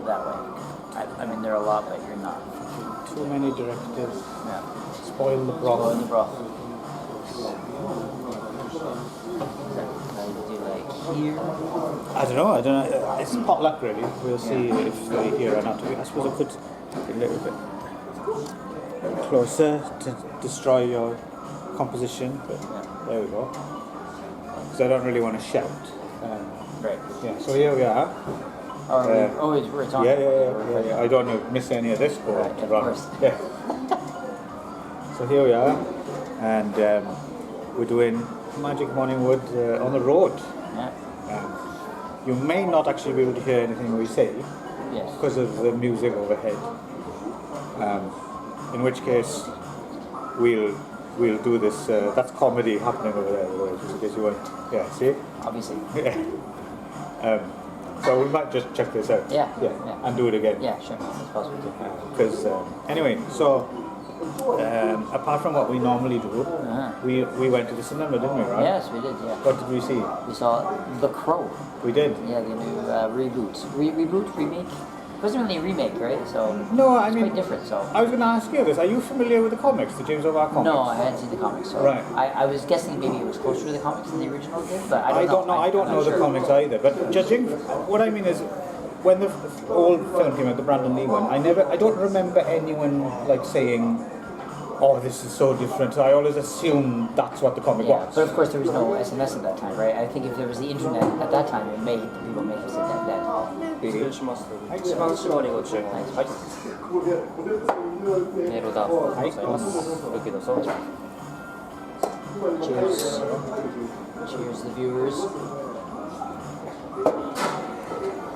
it that way. I mean, there are a lot, but you're not. Too many directors. Yeah. Spoil the broth. Spoil the broth. Do like here? I don't know. It's potluck really. We'll see if they're here or not. I suppose I could get a little bit closer to destroy your composition, but there we go. Because I don't really want to shout. Right. Yeah. So here we are. We're talking. Yeah. I don't want to miss any of this. Right, of course. Yeah. So here we are, and we're doing Magic Morning Wood on the road. Yeah. You may not actually be able to hear anything we say because of the music overhead. In which case, we'll do this. That's comedy happening over there, just in case you want. Yeah, see? Obviously. Yeah. So we might just check this out. Yeah. And do it again. Yeah, sure. That's possible too. Because anyway, so apart from what we normally do, we went to the cinema, didn't we? Right? Yes, we did. Yeah. What did we see? We saw The Crow. We did. Yeah, the new reboot, remake. It wasn't really a remake, right? So no, I mean, quite different. So I was going to ask you this: are you familiar with the comics, the James O'Barr comics? No, I hadn't seen the comics. So right. I was guessing maybe it was closer to the comics than the original did, but I don't know. I don't know the comics either. But judging, what I mean is, when the old film came out, the Brandon Lee one, I don't remember anyone like saying, "Oh, this is so different." So I always assumed that's what the comic was. But of course, there was no SMS at that time, right? I think if there was the internet at that time, people may have said that. 失礼します。一番絞りご注文。はい。メールがございます。ロケどうぞ。Cheers. Cheers, the viewers.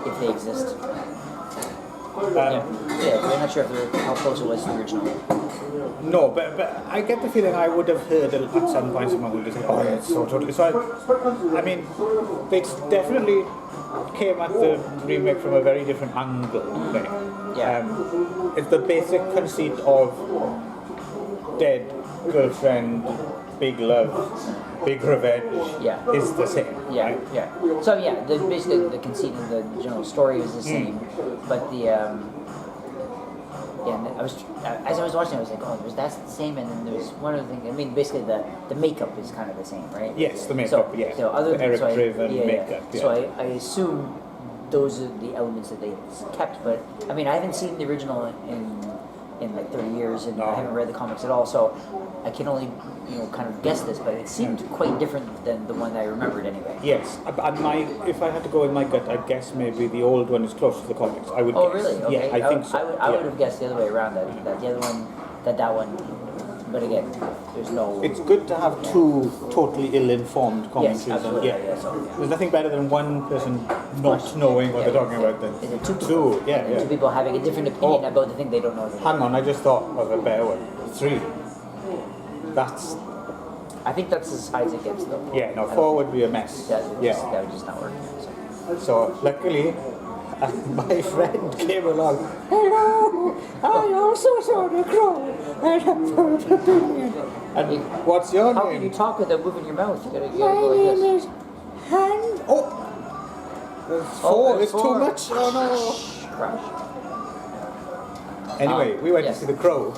If they exist. We're not sure how close it was to the original. No, but I get the feeling I would have heard at some point someone would have said, "Oh, yeah, it's so totally." So I mean, they definitely came at the remake from a very different angle. Right? It's the basic conceit of dead girlfriend, big love, big revenge is the same. Right? So basically the conceit of the general story is the same, but the as I was watching, I was like, oh, that's the same, and then there's one other thing. I mean, basically the makeup is kind of the same, right? Yes, the makeup. So other than Eric-driven makeup. Yeah. So I assume those are the elements that they kept, but I mean, I haven't seen the original in like 30 years, and I haven't read the comics at all, so I can only kind of guess this, but it seemed quite different than the one I remembered anyway. Yes, and if I had to go with my gut, I'd guess maybe the old one is closer to the comics. I would. Oh, guess. really? Okay. Yeah, I think so. I would have guessed the other way around. That the other one, that one. But again, there's no. It's good to have two totally ill-informed commentaries. Yes, absolutely. There's nothing better than one person not knowing what they're talking about than two. Two people having a different opinion about the thing they don't know. Hang on, I just thought of a better one. 3. I think that's as high as it gets, though. Yeah, no, 4 would be a mess. That would just not work. So luckily, my friend came along. Hello, I also saw The Crow, and I'm from opinion. And what's your name? How can you talk without moving your mouth? You gotta go my like name this. is Han. Oh, 4 is too much. Oh no. Crash. Anyway, we went to see The Crow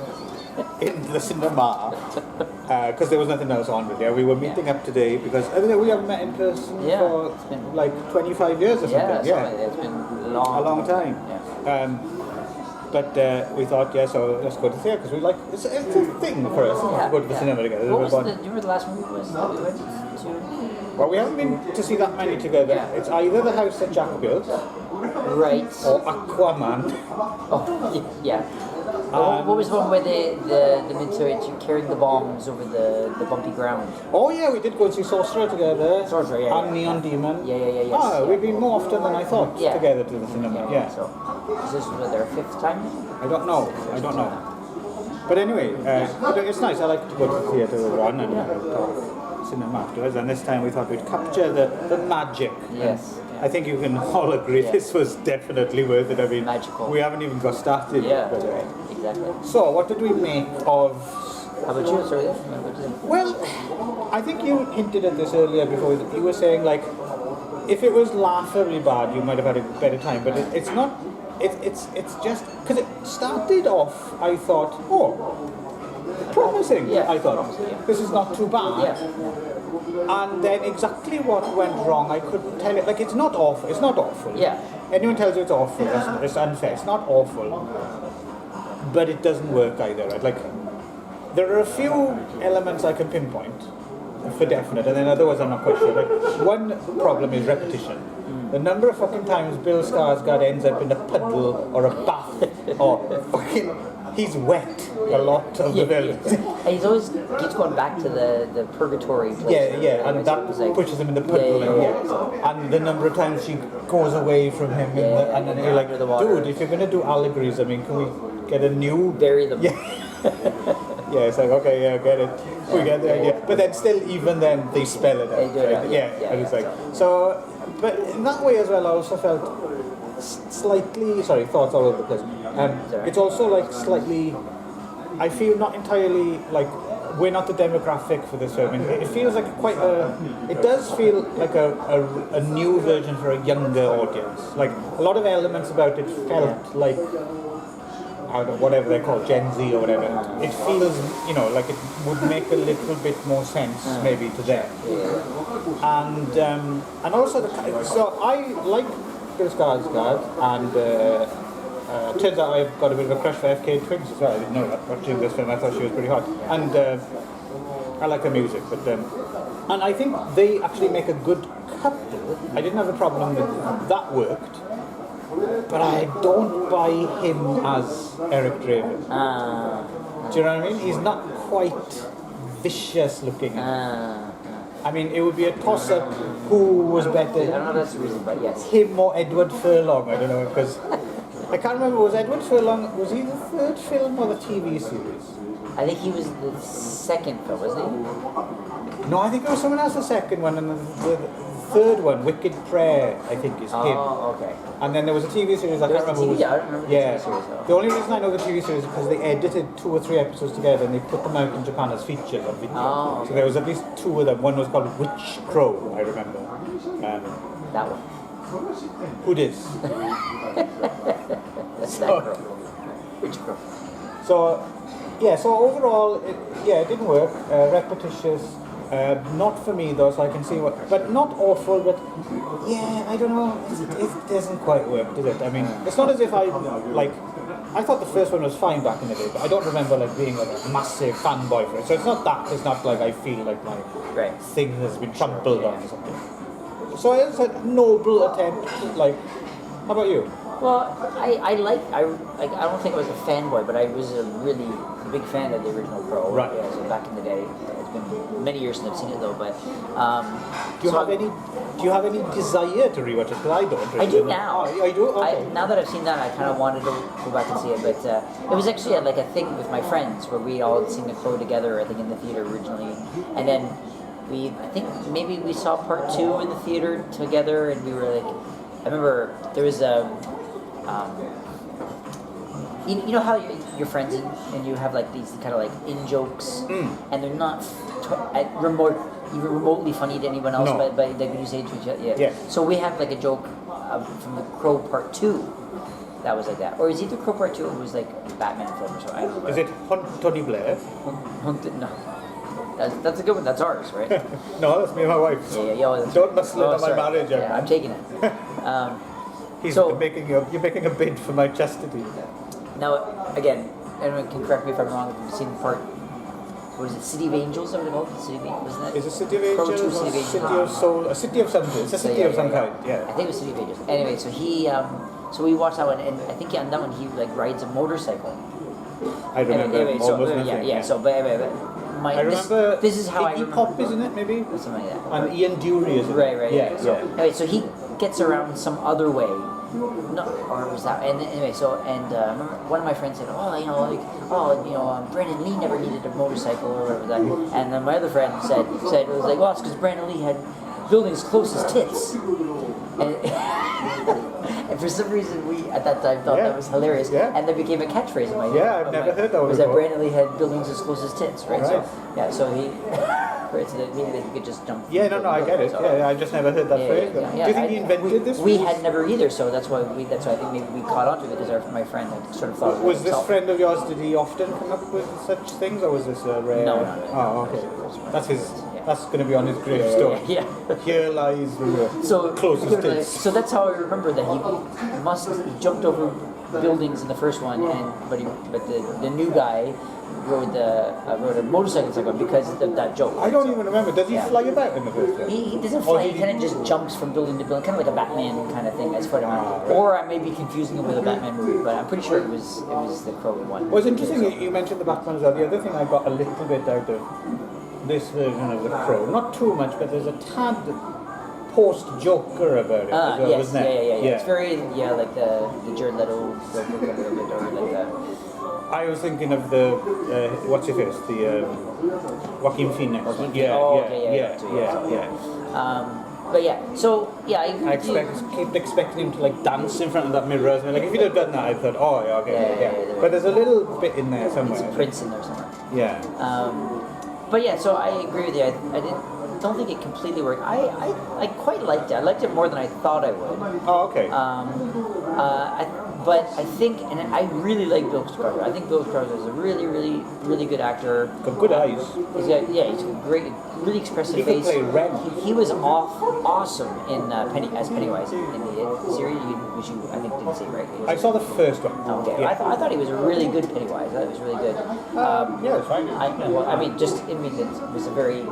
in the cinema because there was nothing else on with it. We were meeting up today because we haven't met in person for like 25 years or something. It's been a long time. But we thought, so let's go to the theatre because we like it's a thing for us to go to the cinema together. Do you remember the last movie was that we went to? Well, we haven't been to see that many together. Yeah. It's either The House that Jack Built, right, or Aquaman. Oh, yeah. What was the one where the military carried the bombs over the bumpy ground? Oh yeah, we did go and see Sorcerer together. Sorcerer, and Neon Demon. Yeah. We've been more often than I thought together to the cinema. Yeah. So, is this their 5th time? I don't know. But anyway, it's nice. I like to go to the theatre with Ron and talk cinema afterwards. And this time we thought we'd capture the magic. Yes. I think you can all agree this was definitely worth it. I mean, magical. We haven't even got started. Yeah, that's right. Exactly. So, what did we make of? How about you? Sorry. Well, I think you hinted at this earlier before. You were saying like, if it was laughably bad, you might have had a better time. But it's not it's just because it started off. I thought, promising. Yeah, I thought promising, yeah. this is not too bad. Yeah. And then exactly what went wrong, I couldn't tell it. Like it's not awful. It's not awful. Yeah. Anyone tells you it's awful, it's unfair. It's not awful, but it doesn't work either. Right? Like there are a few elements I can pinpoint for definite, and then otherwise I'm not quite sure. Like one problem is repetition. The number of fucking times Bill Skarsgård ends up in a puddle or a bath or fucking he's wet a lot of the films. And he's always keeps going back to the purgatory place. Yeah, and that pushes him in the puddle. And the number of times she goes away from him, and then you're like, under the water. dude, if you're gonna do allegories, I mean, can we get a new? Bury them. Yeah, it's like, okay, yeah, I get it. We get the idea. But then still, even then, they spell it out. They do it right? out, Yeah, and it's like, so, but in that way as well, I also felt slightly, thoughts all over the place. It's also like slightly, I feel not entirely like, we're not the demographic for this film. I mean, it feels like it does feel like a new version for a younger audience. Like, a lot of elements about it felt like, I don't know, whatever they're called, Gen Z or whatever. It feels, like it would make a little bit more sense maybe to them. And also so I like Bill Skarsgård, and turns out I've got a bit of a crush for FK Twigs as well. I didn't know that watching this film. I thought she was pretty hot, and I like her music. But and I think they actually make a good couple. I didn't have a problem with that worked. But I don't buy him as Eric Draven. Do you know what I mean? He's not quite vicious looking. I mean, it would be a toss-up who was better. I don't know if that's the reason, but yes. Him or Edward Furlong, I don't know, because I can't remember, was Edward Furlong, was he the third film or the TV series? I think he was the second film, wasn't he? No, I think it was someone else the second one, and the third one, Wicked Prayer, I think is him. Oh, okay. And then there was a TV series, I can't remember. I don't remember the TV series though. The only reason I know the TV series is because they edited 2 or 3 episodes together and they put them out in Japan as features on video. Oh, okay. So there was at least 2 of them. One was called Witch Crow, I remember. That one. Who dis? That's that girl. Which girl? So overall, it didn't work. Repetitious. Not for me though, so I can see what, but not awful, but I don't know, it doesn't quite work, does it? I mean, it's not as if I thought the first one was fine back in the day, but I don't remember like being like a massive fanboy for it, so it's not like I feel like my thing has been trampled on or something. So it's a noble attempt, how about you? Well, I don't think I was a fanboy, but I was a really big fan of the original Crow. Right. Yeah, so back in the day. It's been many years since I've seen it though, but do you have any desire to rewatch it? Because I don't. Really. I do now. Oh, I do. Okay. Now that I've seen that, I kind of wanted to go back and see it, but it was actually like a thing with my friends where we all had seen the Crow together. I think in the theater originally, and then I think maybe we saw part 2 in the theater together, and we were like, I remember there was a. You know how you're friends and you have like these kind of like in jokes, and they're not even remotely funny to anyone else, no. but like when you say it to each other, yeah. So we have like a joke from the Crow Part 2 that was like that, or is it the Crow Part 2? It was like Batman film or something. I don't know. Is it Tony Blair? No. That's a good one. That's ours, right? No, that's me and my wife. Yeah. Don't muscle into my marriage. Yeah, I'm taking it. You're making a bid for my chastity. Now, again, anyone can correct me if I'm wrong. If you've seen part, what is it, City of Angels? Is that what it's called? City of Angels, wasn't it? Is it City of Angels Crow 2, or City of Soul? A city of something. It's a city of some kind. Yeah. I think it was City of Angels. Anyway, so so we watched that one, and I think on that one he like rides a motorcycle. I remember almost nothing. So but I remember. This is how I remember. Pop, isn't it? Maybe. Something like that. And Ian Dury is it? Right. Yeah. So, anyway, so he gets around some other way. No, or was that? And anyway, I remember one of my friends said, Brandon Lee never needed a motorcycle or whatever that. And then my other friend said it was like, well, it's because Brandon Lee had buildings close as tits. And, and for some reason, we at that time thought that was hilarious, and that became a catchphrase in my head. Yeah, I've never heard that one was before. that Brandon Lee had buildings as close as tits, right? So he. right? So that maybe they could just jump. Yeah, no, I get it. So- Yeah, I just never heard that phrase. Do you think he invented this? We had never either, so that's why I think maybe we caught on to it because my friend had sort of thought of it Was this himself. friend of yours? Did he often come up with such things, or was this a rare? No, not really. Oh, okay. That's his. Yeah. That's going to be on his gravestone. Yeah. Here lies the So closest dates. so that's how I remember that he jumped over buildings in the first one, but the new guy rode a motorcycle because of that joke. I don't even remember. Does he Yeah. fly about in the first place? He doesn't Or fly. He he- kind of just jumps from building to building, kind of like a Batman kind of thing as Spider-Man. Or I may be confusing him with a Batman movie, but I'm pretty sure it was the Crow one. Well, it's interesting you mentioned the Batman as well. The other thing I got a little bit out of this version of the Crow, not too much, but there's a tad post-Joker about it as well, Yes, wasn't it? yeah. It's very like the Jared Leto Joker a little bit, or like the. I was thinking of the what's your face, the Joaquin Phoenix. Joaquin Phoenix. Yeah, Oh, yeah, okay, yeah. But yeah, so yeah, I agree I with you. keep expecting him to like dance in front of that mirror. And like if he'd have done that, I thought, oh yeah, okay, Yeah. But there's a little bit in there It's somewhere. a Prince in there somewhere. Yeah. But yeah, so I agree with you. I don't think it completely worked. I quite liked it. I liked it more than I thought I would. Oh, okay. But I think, and I really like Bill Skarsgård. I think Bill Skarsgård is a really, really, really good actor. Got good eyes. He's got great, really expressive He could face. play Ren. He was awesome in as Pennywise in the series, which you I think didn't see, right? I saw the first one. Okay, Yeah. I thought he was a really good Pennywise. I thought he was really good. Yeah, it's fine. it was a very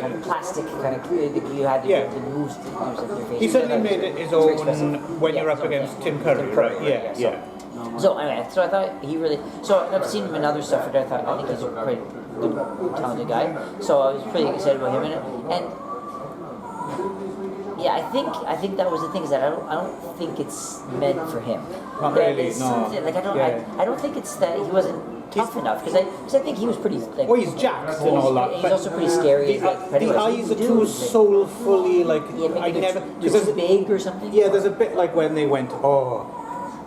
kind of plastic kind of. You had to Yeah. moves of your face. He certainly made it his own when Yeah, you're up his own against thing. Tim Curry, right? Yeah, so, yeah. So anyway, so I thought he really. So I've seen him in other stuff, and I think he's a quite good, talented guy. So I was pretty excited about him in it, and yeah, I think that was the thing is that I don't think it's meant for him. Not Yeah, really, it's no. something- Like I don't think it's that he wasn't tough enough because I think he was pretty like. Well, he's jacked and all that. He's but also pretty scary. The, He's like Pennywise. the eyes are Dude, too like- soulfully like. Yeah, maybe I never. they're too big or something. Yeah, there's a bit like when they went,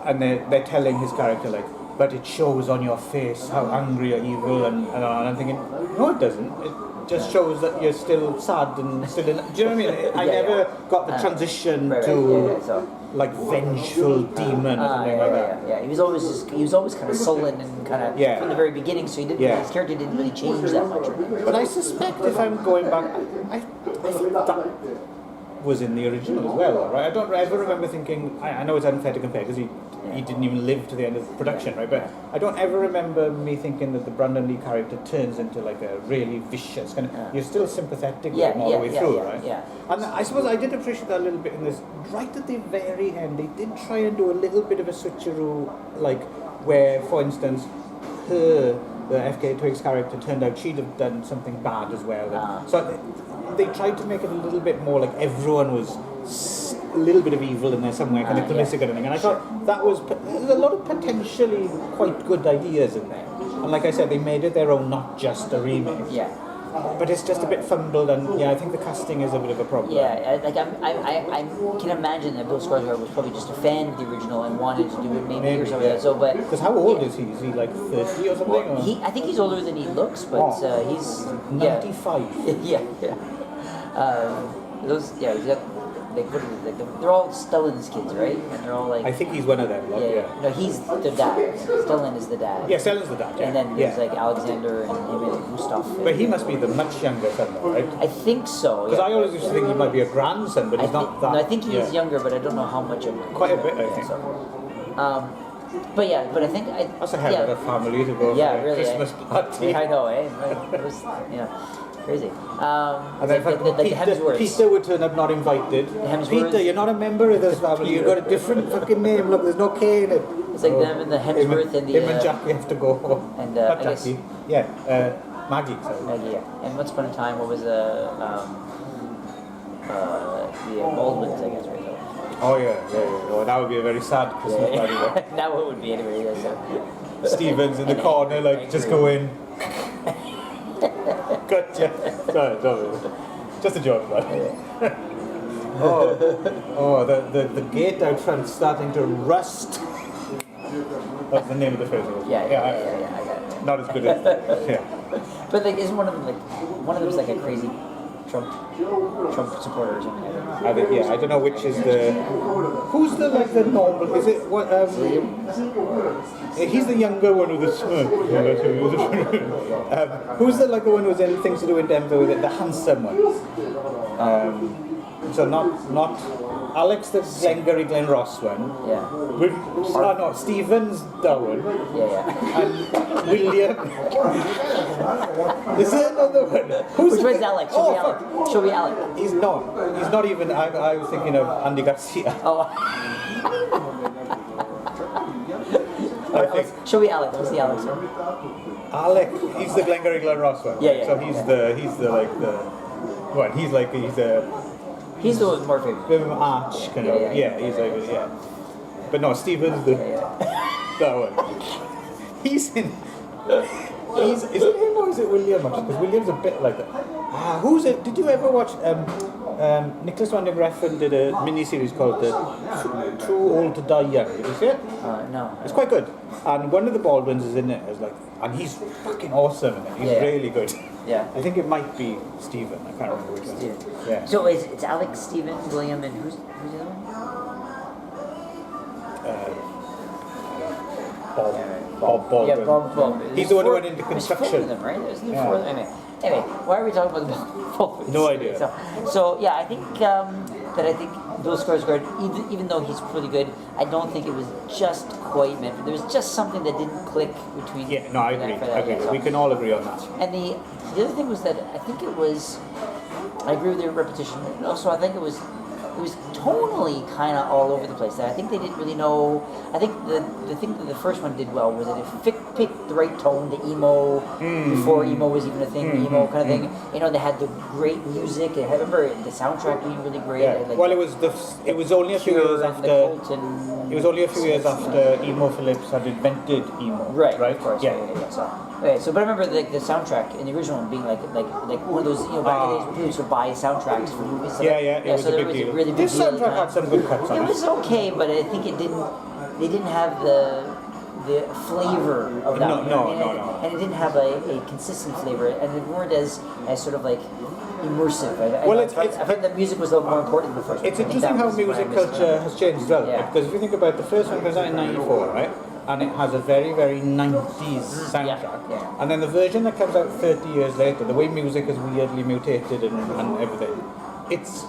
and they're telling his character like, but it shows on your face how angry or evil, and I'm thinking, no, it doesn't. It just shows that you're still sad and still in. Do you know what I mean? I Yeah, never yeah. got the transition Right, to so. like vengeful demon or something like that. Yeah. He was always kind of sullen and kind of Yeah. from the very beginning. So his character didn't really change that much. But I suspect if I'm going back, I think that was in the original as well, right? I don't ever remember thinking. I know it's unfair to compare because he didn't even live to the end of the production, right? But I don't ever remember me thinking that the Brandon Lee character turns into like a really vicious kind of. You're still sympathetic with him all the way through, right? Yeah. And I suppose I did appreciate that a little bit in this. Right at the very end, they did try and do a little bit of a switcheroo, like where, for instance, the FK Twigs character turned out she'd have done something bad as well. So they tried to make it a little bit more like everyone was a little bit of evil in there somewhere, kind of commistic kind of thing. And I thought that was there's a lot of potentially quite good ideas in there. And like I said, they made it their own, not just a remake. Yeah. But it's just a bit fumbled, and I think the casting is a bit of a problem. Yeah, like I can imagine that Bill Skarsgård was probably just a fan of the original and wanted to do it maybe or something. Yeah. So, but because how old is he? Is he like 30 or something? well, or? I think he's older than he looks, but he's 95. Yeah. He's got like what is it? Like they're all Stellan's kids, right? And they're all like. I think he's one of them. Like, No, he's the dad. Stellan is the dad. Yeah, Stellan's the dad. Yeah. And then there's like Alexander and him and Gustav. But he must be the much younger son, though, right? I think so. Because I always used to think he might be a grandson, but he's not that. No, I think he's younger, but I don't know how much of. Quite a bit, I think. But I think That's a hell of a family to go Yeah, for a really. Christmas party. I know, eh? It was, crazy. And then the Hemsworths. Peter would turn up not invited. Hemsworths. Peter, you're not a member of this family. You've got a different fucking name. Look, there's no K in it. It's like them and the Hemsworth and the. Him and Jackie have to go. And not I guess. Jackie. Yeah, Maggie. Sorry. Maggie, yeah. And Once Upon a Time, what was the Baldwins, I guess, right? Oh yeah. Oh, that would be a very sad Christmas party. Now it would be anyway. Yeah, so. Stevens in the corner, like, just go in. Gotcha. Sorry, don't. Just a joke, man. The gate out front's starting to rust. That's the name of the festival. Yeah, I got it. Not as good as. Yeah. But like, isn't one of them's like a crazy Trump supporter or something? I don't know which is the. Who's the like the normal? Is it what? He's the younger one with the smirk. Who's the like the one who's in Things to Do in Denver with it? The handsome one. So not Alex, the Glen Ross one. Yeah. No, Stephen's that one. Yeah. And William. Is there another one? Which one's Alex? Show me Alex. He's not even. I was thinking of Andy Garcia. Oh. I think Show me Alex. What's the Alex one? Alec. He's the Glen Ross one. Yeah. So he's the like the. What? He's He's the one more famous. bit of an arch kind of. Yeah. He's like But no, Stephen's the that one. He's in. Is it him or is it William? Because William's a bit like that. Who's it? Did you ever watch? Nicholas Winding Refn did a mini-series called Too Old to Die Young. Did you see it? No. It's quite good. And one of the Baldwins is in it as like, and he's fucking awesome in it. He's really good. Yeah. I think it might be Stephen. I can't remember which one. Stephen. Yeah. So it's Alex, Stephen, William, and who's the other one? Bob Baldwin. Yeah, Bob. He's the one who went into construction. There's 4 of them, right? There's 4 of them. Anyway, why are we talking about the Baldwins? No idea. So yeah, I think Bill Skarsgård, even though he's pretty good, I don't think it was just quite meant for. There was just something that didn't click between. Yeah, no, I agree. We can all agree on that. And the other thing was that I think it was. I agree with your repetition. And also, I think it was tonally kind of all over the place. I think they didn't really know. I think the thing that the first one did well was that it picked the right tone, the emo, before emo was even a thing, the emo kind of thing. You know, they had the great music. I remember the soundtrack being really great. Yeah. Like Well, it was only a few years after. It was only a few years after Emo Phillips had invented emo. Right. Right. Of course. Yeah. So but I remember the soundtrack in the original one being like one of those, you know, back in the days when people used to buy soundtracks for movies. So It was so a there big was deal. a really big This deal. soundtrack had some good cuts on It it. was okay, but I think they didn't have the flavor of that. No. And it didn't have a consistent flavor, and it weren't as sort of like immersive. I think the music was a little more important than the first one. It's interesting how music culture has changed as well. Yeah. Because if you think about the first one comes out in '94, right? And it has a very, very 90s soundtrack. Yeah. And then the version that comes out 30 years later, the way music is weirdly mutated and everything, it's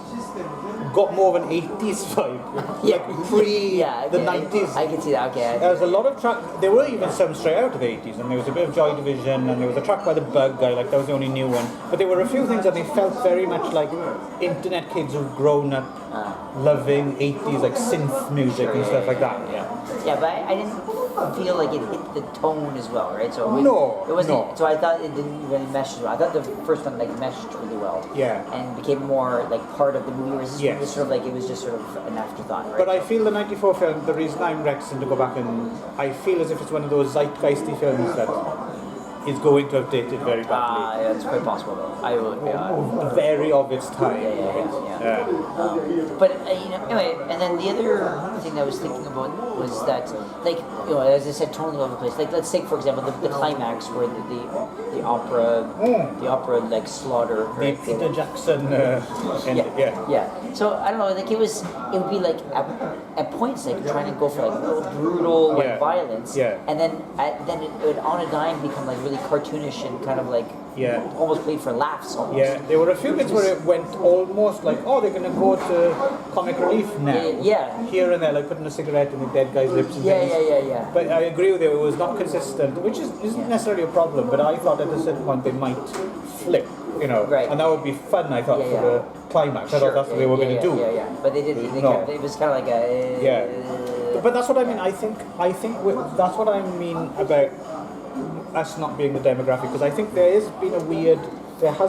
got more of an 80s vibe. Like pre the 90s. I can see that, okay. There was a lot of tracks, there were even some straight out of the 80s, and there was a bit of Joy Division, and there was a track by the Bug Guy, like that was the only new one. But there were a few things that they felt very much like internet kids who've grown up loving 80s, like synth music and stuff like that. Yeah, but I didn't feel like it hit the tone as well, right? So it wasn't. No. So I thought it didn't really mesh as well. I thought the first one like meshed really well. Yeah. And became more like part of the movie. Whereas this one was sort of like it was just sort of an afterthought, right? But I feel the '94 film. The reason I'm Rexon to go back and I feel as if it's one of those zeitgeisty films that is going to have dated very badly. Yeah, it's quite possible though. I would. Very of its time. Yeah. But anyway, and then the other thing I was thinking about was that, like, you know, as I said, totally all over the place. Like, let's take for example the climax where the opera like slaughter. Right? The Peter Jackson. Yeah. So I don't know. Like it would be like at points like trying to go for like real brutal like violence. Yeah. And then it would on a dime become like really cartoonish and kind of like almost played for laughs almost. Yeah, there were a few bits where it went almost like, oh, they're going to go to comic relief now. Yeah. Here and there, like putting a cigarette in the dead guy's lips and things. Yeah. But I agree with you, it was not consistent, which isn't necessarily a problem, but I thought at a certain point they might flip, you know. Right. And that would be fun, I thought, for the climax. I thought that's what they were going to do. Yeah. But they didn't. It was kind of like a... But that's what I mean. I think that's what I mean about us not being the demographic, because I think there has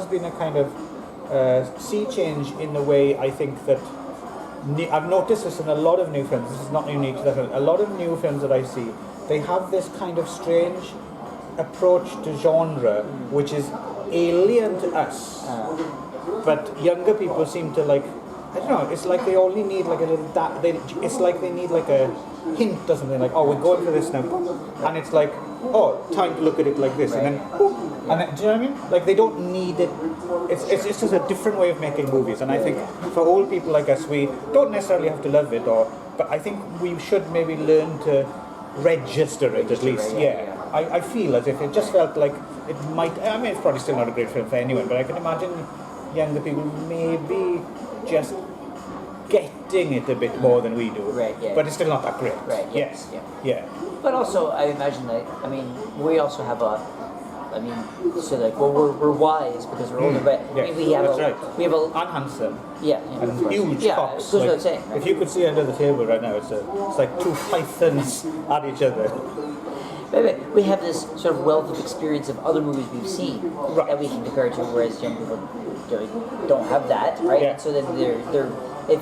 been a kind of sea change in the way I think that I've noticed this in a lot of new films. This is not unique to that film. A lot of new films that I see, they have this kind of strange approach to genre, which is alien to us. But younger people seem to like I don't know. It's like they only need like a little. It's like they need like a hint or something. Like, oh, we're going for this now, and it's like, oh, time to look at it like this, and then, and then, do you know what I mean? Like they don't need it. It's just a different way of making movies, and I think for old people like us, we don't necessarily have to love it, but I think we should maybe learn to register it at least. Yeah. I feel as if it just felt like it might. I mean, it's probably still not a great film for anyone, but I can imagine younger people maybe just getting it a bit more than we do. Right, yeah. But it's still not that great. Right, Yes. yeah. Yeah. But also, I imagine that, I mean, we also have so like, well, we're wise because we're older, but I mean, we have And handsome. yeah, And huge yeah, cocks. it goes without saying, right? If you could see under the table right now, it's like two pythons at each other. But we have this sort of wealth of experience of other movies we've seen that we can compare to, whereas young people don't have that, right? Yeah. So then they're if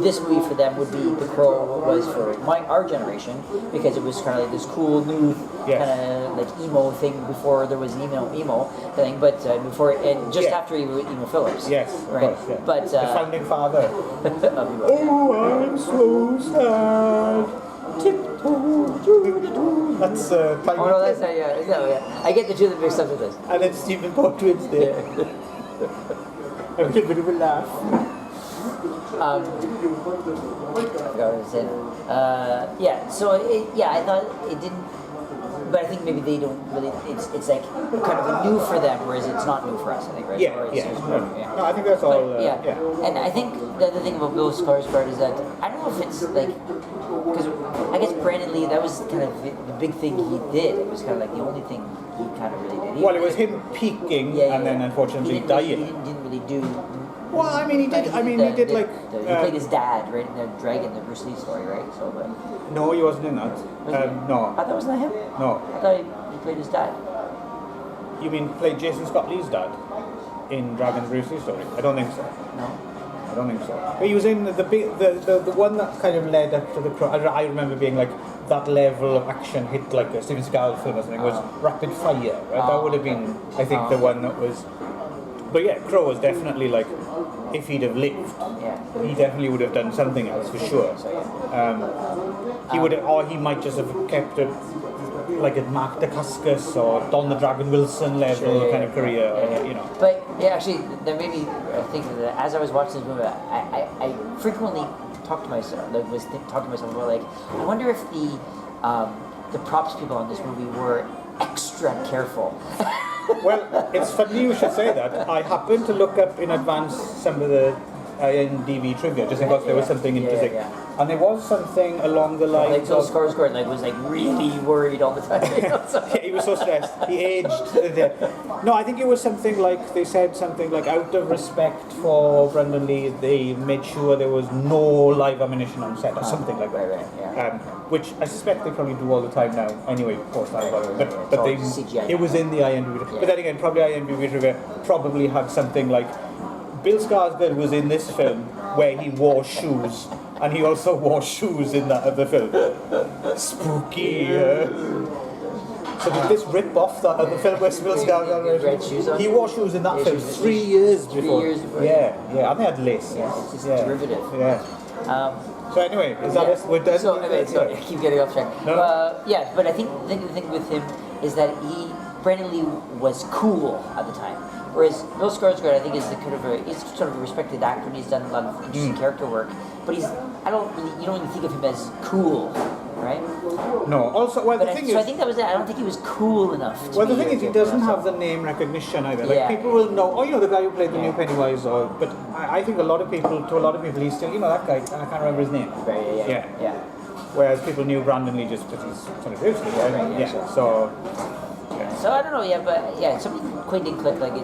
this movie for them would be The Crow was for our generation because it was kind of like this cool new kind of like emo thing before there was an emo thing, but before and just after Emo Phillips. Yes, right. Of course, yeah. But the founding father. oh, I'm so sad. That's oh no, that's not, yeah. I get the two of them mixed up with this. And then Stephen Portwood's there. A little bit of a laugh. I forgot what I was saying. So I thought it didn't, but I think maybe they don't really. It's like kind of new for them, whereas it's not new for us. I think, right? No, I think that's all. And I think the other thing about Bill Skarsgård is that I don't know if it's like because I guess Brandon Lee, that was kind of the big thing he did. It was kind of like the only thing he kind of really did. Well, it was him peaking and then unfortunately dying. He didn't really do. Well, I mean, he did. He did like. He played his dad, right, in the Dragon, the Bruce Lee story, right? So, but. No, he wasn't in that. No. I thought it was not him. No. I thought he played his dad. You mean played Jason Scott Lee's dad in Dragon, the Bruce Lee story? I don't think so. No. I don't think so. But he was in the one that kind of led up to the Crow. I remember being like that level of action hit like a Steven Seagal film or something. It was Rapid Fire. Right? That would have been, I think, the one that was. But yeah, Crow was definitely like, if he'd have lived, he definitely would have done something else for sure. He would, or he might just have kept it like a Mark Dacascos or Don the Dragon Wilson level kind of career, you know. But yeah, actually, that made me think that as I was watching this movie, I frequently talked to myself, talking to myself about like, I wonder if the props people on this movie were extra careful. Well, it's funny you should say that. I happened to look up in advance some of the IMDb trivia just in case there was something interesting, and there was something along the lines like Bill Skarsgård was like really worried all the time. You know, so. Yeah, he was so stressed. He aged. No, I think it was something like they said something like out of respect for Brandon Lee, they made sure there was no live ammunition on set or something like that. Right. Which I suspect they probably do all the time now. Anyway, post live ammunition, but it was in the IMDb. But then again, probably IMDb trivia probably had something like. Bill Skarsgård was in this film where he wore shoes, and he also wore shoes in that other film. Spooky. So did this rip off that other film where Bill Skarsgård red shoes on? He wore shoes in that film 3 years before. 3 years before. Yeah, and they had lace. Yeah, it's just derivative. Yeah. So anyway, is that us? We're done. So anyway, I keep getting off track. No. But I think the thing with him is that Brandon Lee was cool at the time. Whereas Bill Skarsgård, I think, is he's sort of a respected actor, and he's done a lot of interesting character work. But you don't even think of him as cool, right? No. Also, well, the thing is, I think that was it. I don't think he was cool enough. Well, the thing is, he doesn't have the name recognition either. Like people will know, the guy who played the new Pennywise. But I think to a lot of people, he's still, that guy. I can't remember his name. Right, yeah. Whereas people knew Brandon Lee just because he's Tony Bruce, right? So. So I don't know, but something quite didn't click. Like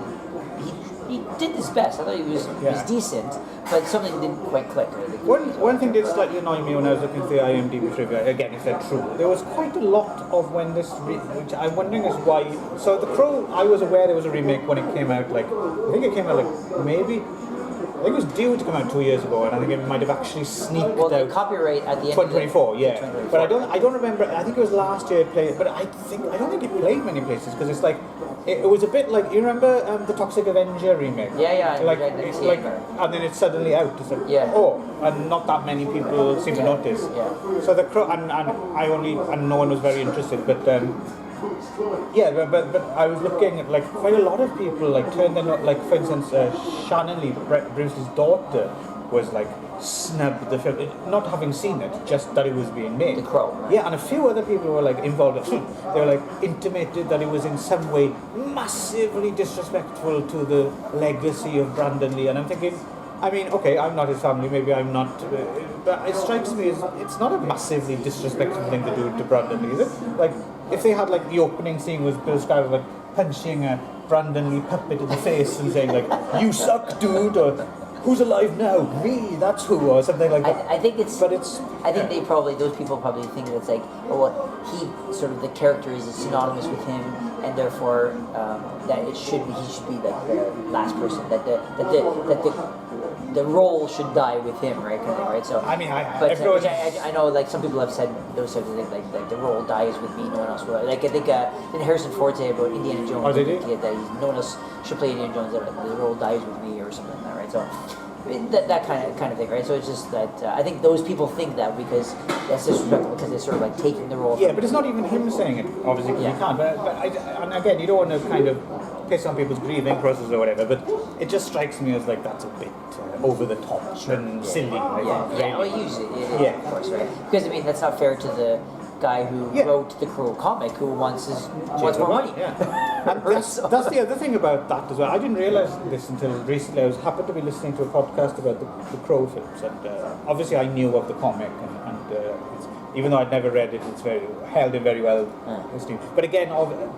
he did his best. I thought he was decent, but something didn't quite click. One thing did slightly annoy me when I was looking for the IMDb trivia. Again, if they're true, there was quite a lot of when this, which I'm wondering is why. So The Crow, I was aware there was a remake when it came out. Like I think it came out like maybe think it was due to come out 2 years ago, and I think it might have actually sneaked Well, the out. copyright at the end 2024, of yeah. 2024. But I don't remember. I think it was last year it played, but I don't think it played many places because it's like it was a bit like you remember the Toxic Avenger remake. Yeah, Like I didn't it's see like, it. and then it's suddenly out. It's like, Yeah. oh, and not that many people seem to notice. Yeah. So the Crow, and no one was very interested, but. Yeah, but I was looking at like quite a lot of people like turned their like for instance Shannon Lee, Bruce's daughter, was like snubbed the film, not having seen it, just that it was being made. The Crow. Right? Yeah, and a few other people were like involved. They were like intimated that it was in some way massively disrespectful to the legacy of Brandon Lee, and I'm thinking. I mean, okay, I'm not his family, maybe I'm not, but it strikes me as it's not a massively disrespectful thing to do to Brandon Lee, is it? Like, if they had like the opening scene was Bill Skarsgård like punching a Brandon Lee puppet in the face and saying like, "You suck, dude," or "Who's alive now? Me, that's who," or something like that. I think it's. But it's. I think those people probably think that it's like, oh, well, he sort of the character is synonymous with him, and therefore that he should be like the last person that the role should die with him, right? Kind of thing, right? So I mean, which I know, like some people have said those sorts of things, like the role dies with me, no one else will. Like I think in Harrison Ford say about Indiana Jones, oh, did he? that no one else should play Indiana Jones. That the role dies with me, or something like that, right? So. That kind of thing, right? So it's just that I think those people think that because that's disrespectful because they're sort of like taking the role. Yeah, but it's not even him saying it, obviously, because he can't. But and again, you don't want to kind of piss on people's grieving process or whatever. But it just strikes me as like that's a bit over the top and silly. I think, Yeah. Well, usually, of course, right? Because I mean, that's not fair to the guy who wrote the Crow comic who wants more money. Yeah. And that's the other thing about that as well. I didn't realize this until recently. I was happened to be listening to a podcast about the Crow films, and obviously I knew of the comic, and it's, even though I'd never read it, it's held in very well esteem. But again,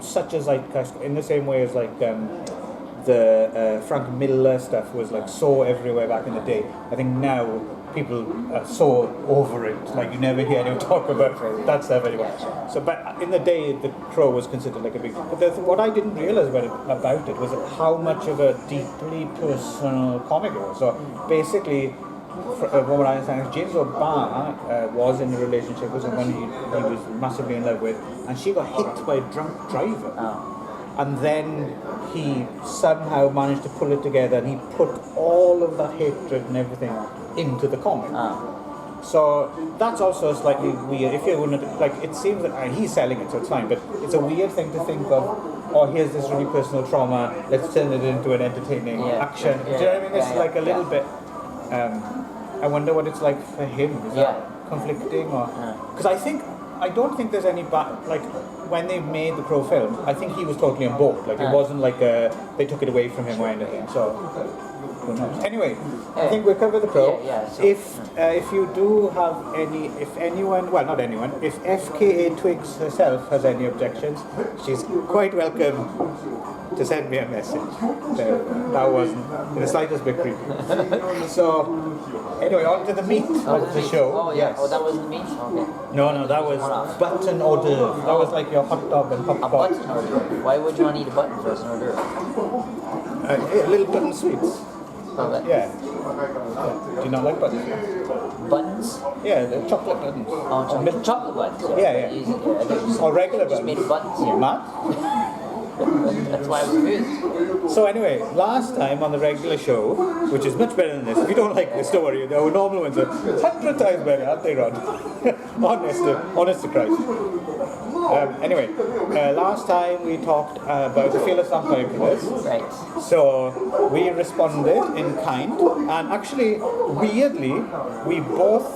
such as like in the same way as like the Frank Miller stuff was like so everywhere back in the day. I think now people are so over it, like you never hear anyone talk about that stuff anymore. So, but in the day, The Crow was considered like a big. But what I didn't realize about it was how much of a deeply personal comic it was. So basically, from what I understand, James O'Barr was in a relationship with someone he was massively in love with, and she got hit by a drunk driver. And then he somehow managed to pull it together, and he put all of that hatred and everything into the comic. So that's also slightly weird. If you're going to, like, it seems that he's selling it, so it's fine. But it's a weird thing to think of. Oh, here's this really personal trauma. Let's turn it into an entertaining action. Do you know what I mean? It's like a little bit. I wonder what it's like for him. Is that conflicting, or because I don't think there's any like when they made the Crow film, I think he was totally on board. Like it wasn't like they took it away from him or anything. So who knows? Anyway, I think we've covered the Crow. So, if you do have any, if anyone, well not anyone, if FKA Twigs herself has any objections, she's quite welcome to send me a message. That wasn't in the slightest bit creepy. So anyway, on to the meat of the show. Oh yeah. Yes. Oh, that was the meat. Okay. No, that was button hors d'oeuvre. That was like your hot dog and popcorn. A button hors d'oeuvre. Why would you want to eat a button first in hors d'oeuvre? Little button sweets. Yeah. Do you not like buttons? Buttons? Yeah, the chocolate buttons. Oh, chocolate buttons. Yeah. Or regular buttons. Just made of buttons. You're mad? That's why I was confused. So anyway, last time on the regular show, which is much better than this. If you don't like this, don't worry. The normal ones are 100 times better, aren't they, Rod? honest to Christ. Anyway, last time we talked about the Fearless Vampire Killers. Right. So we responded in kind, and actually, weirdly, we both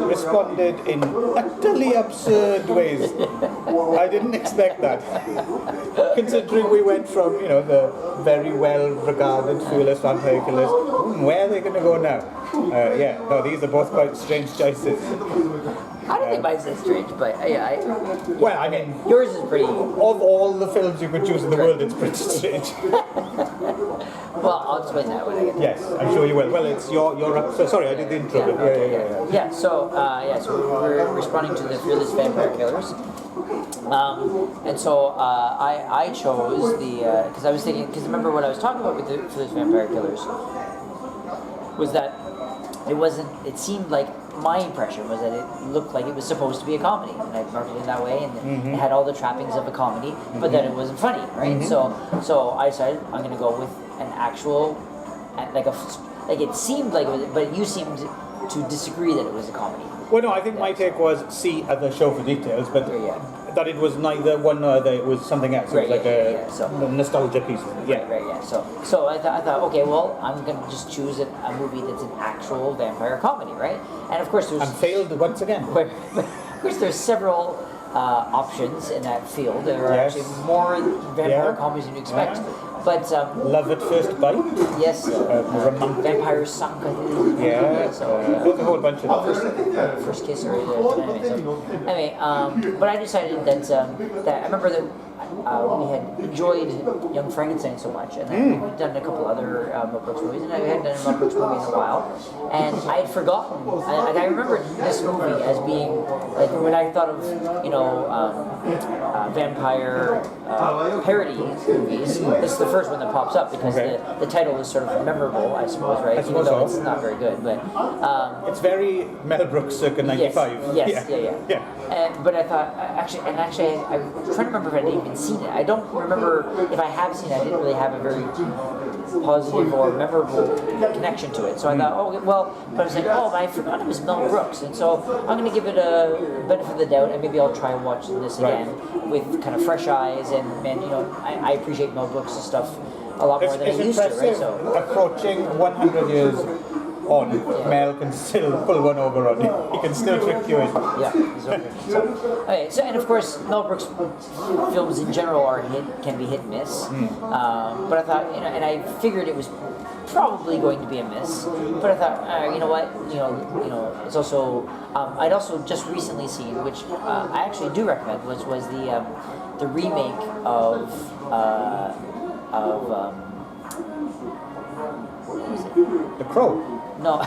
responded in utterly absurd ways. I didn't expect that. Considering we went from, the very well-regarded Fearless Vampire Killers, where are they going to go now? These are both quite strange choices. I don't think mine's that strange, but well, I mean, yours is pretty. Of all the films you could choose in the world, it's pretty strange. Well, I'll explain that when I get there. Yes, I'm sure you will. Well, it's your up. So, sorry, I did the intro. So we're responding to the Fearless Vampire Killers. And so I chose the because I was thinking, because remember what I was talking about with the Fearless Vampire Killers was that it wasn't. It seemed like my impression was that it looked like it was supposed to be a comedy, and I marketed it that way, and it had all the trappings of a comedy, but that it wasn't funny, right? So I decided I'm going to go with an actual, like it seemed like it was, but you seemed to disagree that it was a comedy. Well, no, I think my take was see the show for details, but that it was neither one nor the other, it was something else. It was like a nostalgia piece. Yeah. Right, yeah. So I thought, okay, well, I'm going to just choose a movie that's an actual vampire comedy, right? And of course there's... And failed once again. Of course there's several options in that field. There are actually more vampire comedies than you expect. Yeah. But Love at First Bite. Yes, Vampire Suck. I think. Yeah, there's a whole bunch of them. First Kiss or anyway. But I decided that I remember that we had enjoyed Young Frankenstein so much, and we'd done a couple other Mel Brooks movies, and I hadn't done a Mel Brooks movie in a while, and I had forgotten. And I remembered this movie as being like when I thought of vampire parody movies. This is the first one that pops up because the title is sort of memorable, I suppose, right? Even though it's not very good, but it's very Mel Brooks circa '95. Yes, yeah. But I thought actually, I'm trying to remember if I'd even seen it. I don't remember if I have seen it. I didn't really have a very positive or memorable connection to it. So I thought, but I was like, but I forgot it was Mel Brooks, and so I'm going to give it a benefit of the doubt, and maybe I'll try watching this again with kind of fresh eyes. And I appreciate Mel Brooks' stuff a lot more than I used to, right? So approaching 100 years on, Mel can still pull one over on you. He can still trick you in. Yeah. So and of course, Mel Brooks films in general can be hit and miss. But I thought, and I figured it was probably going to be a miss. But I thought, you know what, it's also I'd also just recently seen, which I actually do recommend, was the remake of what was it? The Crow. No,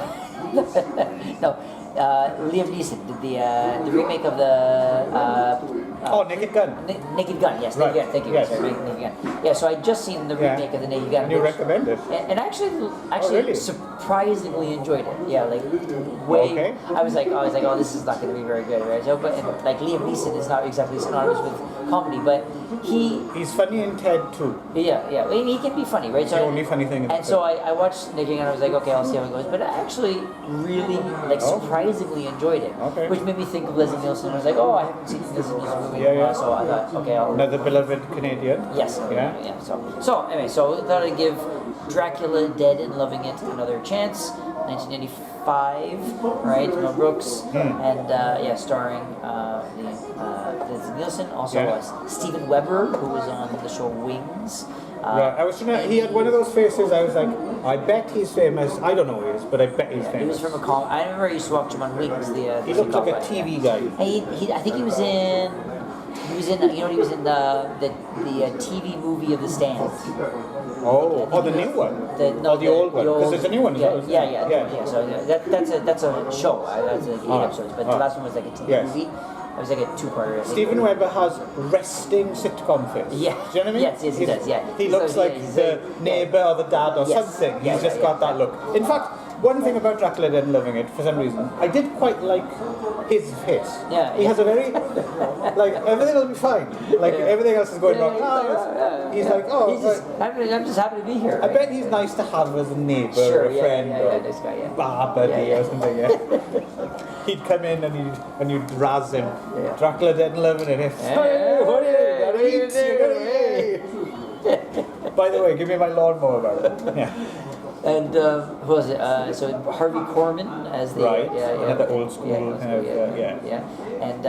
no. Liam Neeson did the remake of the. Naked Gun. Naked Gun, yes. Right. Naked Gun, thank you. Yes. Sorry, Naked Gun. Yeah, so I just seen the remake of the Naked Gun. And you recommend it? And actually, really? surprisingly enjoyed it. Yeah, like way. Okay. I was like, oh, this is not going to be very good, right? So, but like Liam Neeson is not exactly synonymous with comedy, but he's funny in Ted too. Yeah. I mean, he can be funny, right? So the only funny thing. And so I watched Naked Gun and I was like, okay, I'll see how it goes. But I actually really surprisingly enjoyed it, which made me think of Leslie Nielsen. I was like, oh, I haven't seen Leslie Nielsen movie. So I thought, okay, another beloved Canadian. Yes. Yeah. So anyway, so I thought I'd give Dracula Dead and Loving It another chance. 1995, right? Mel Brooks, and starring Leslie Nielsen, also Steven Weber, who was on the show Wings. I was trying to, he had one of those faces. I was like, I bet he's famous. I don't know who he is, but I bet he's famous. He was from a I remember I used to watch him on Wings. He looked like a TV guy. I think he was in. He was in. He was in the TV movie of The Stand. The new one. The old one. Because there's a new one as well. Yeah. So that's a show. That's like 8 episodes, but the last one was like a TV movie. It was like a two-parter. Steven Weber has resting sitcom face. Yeah. Do you know what I mean? Yes, he does. Yeah. He looks like the neighbour or the dad or something. He's just got that look. In fact, one thing about Dracula Dead and Loving It, for some reason, I did quite like his face. Yeah. He has a very, like, everything will be fine. Like, everything else is going wrong. He's like, I'm just happy to be here. I bet he's nice to have as a neighbour or a friend or this guy, buddy or something, He'd come in and you'd razz him. Dracula Dead and Loving It. By the way, give me my lawnmower about it. And who was it? So Harvey Korman as the the old school and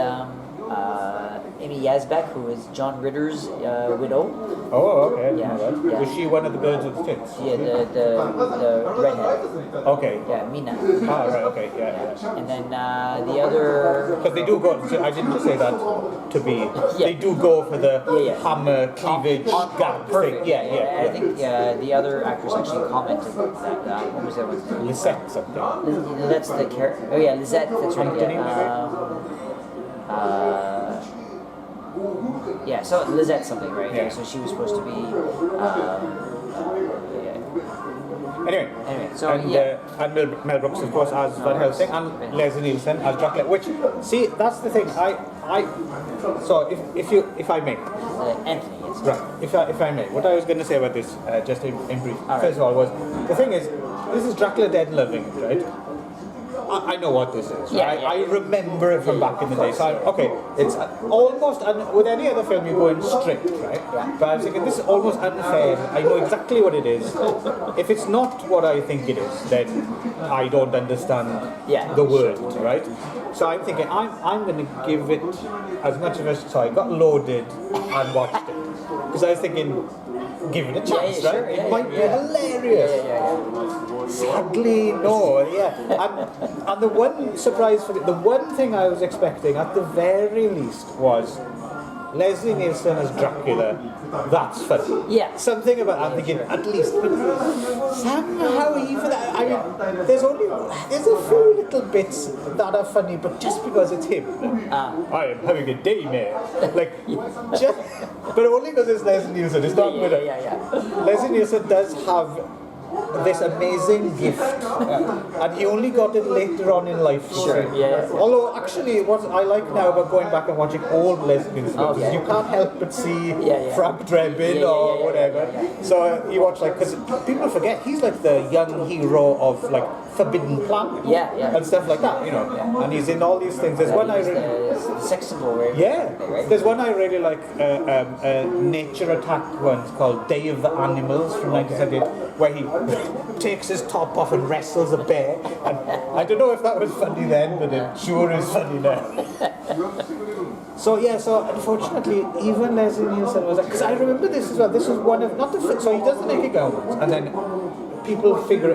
Amy Yazbek, who is John Ritter's widow. Oh, okay. Yeah. Was she one of the birds with sticks? Yeah, the redhead. Okay. Yeah, Mina. Oh, right. Okay. Yeah. And then the other. Because they do go. I didn't just say that to be. They do go for the hammer cleavage gap perfect. thing. I think the other actress actually commented that. What was that one? Lisette something. That's the character. Oh yeah, Lisette. That's right. So Lisette something, right? Yeah. So she was supposed to be. Anyway, so and, and Mel Brooks, of course, as Van Helsing, and Leslie Nielsen as Dracula. Which, see, that's the thing. So if I may, Anthony, yes. right, if I may, what I was going to say about this, just in brief. First of all, was the thing is, this is Dracula Dead and Loving, right? I know what this is. Yeah, Right? yeah. I remember it from back in the day. So okay, it's almost with any other film you go in strict, right? Yeah. But I was thinking this is almost unfair. I know exactly what it is. If it's not what I think it is, then I don't understand the world, right? So I'm thinking I'm going to give it as much of a. So I got loaded and watched it because I was thinking, give it a chance, sure, right? It might be hilarious. Sadly, no, and the one surprise for the one thing I was expecting at the very least was Leslie Nielsen as Dracula. That's funny. Yeah. Something about I'm thinking at least, but somehow even I mean, there's a few little bits that are funny, but just because it's him, I am having a day, man. Like, just, but only because it's Leslie Nielsen. It's not good. Leslie Nielsen does have this amazing gift, and he only got it later on in life. Sure. Yeah. Although actually, what I like now about going back and watching old Leslie Nielsen is you can't help but see Frank Drebin or whatever. So you watch because people forget he's like the young hero of like Forbidden Planet, and stuff like that, and he's in all these things. There's one I really the sex symbol, right? right? There's one I really like, a nature attack one called Day of the Animals from 1978, where he takes his top off and wrestles a bear. And I don't know if that was funny then, but it sure is funny now. So unfortunately, even Leslie Nielsen was like, because I remember this as well. This was one of so he does the Naked Gun ones, and then people figure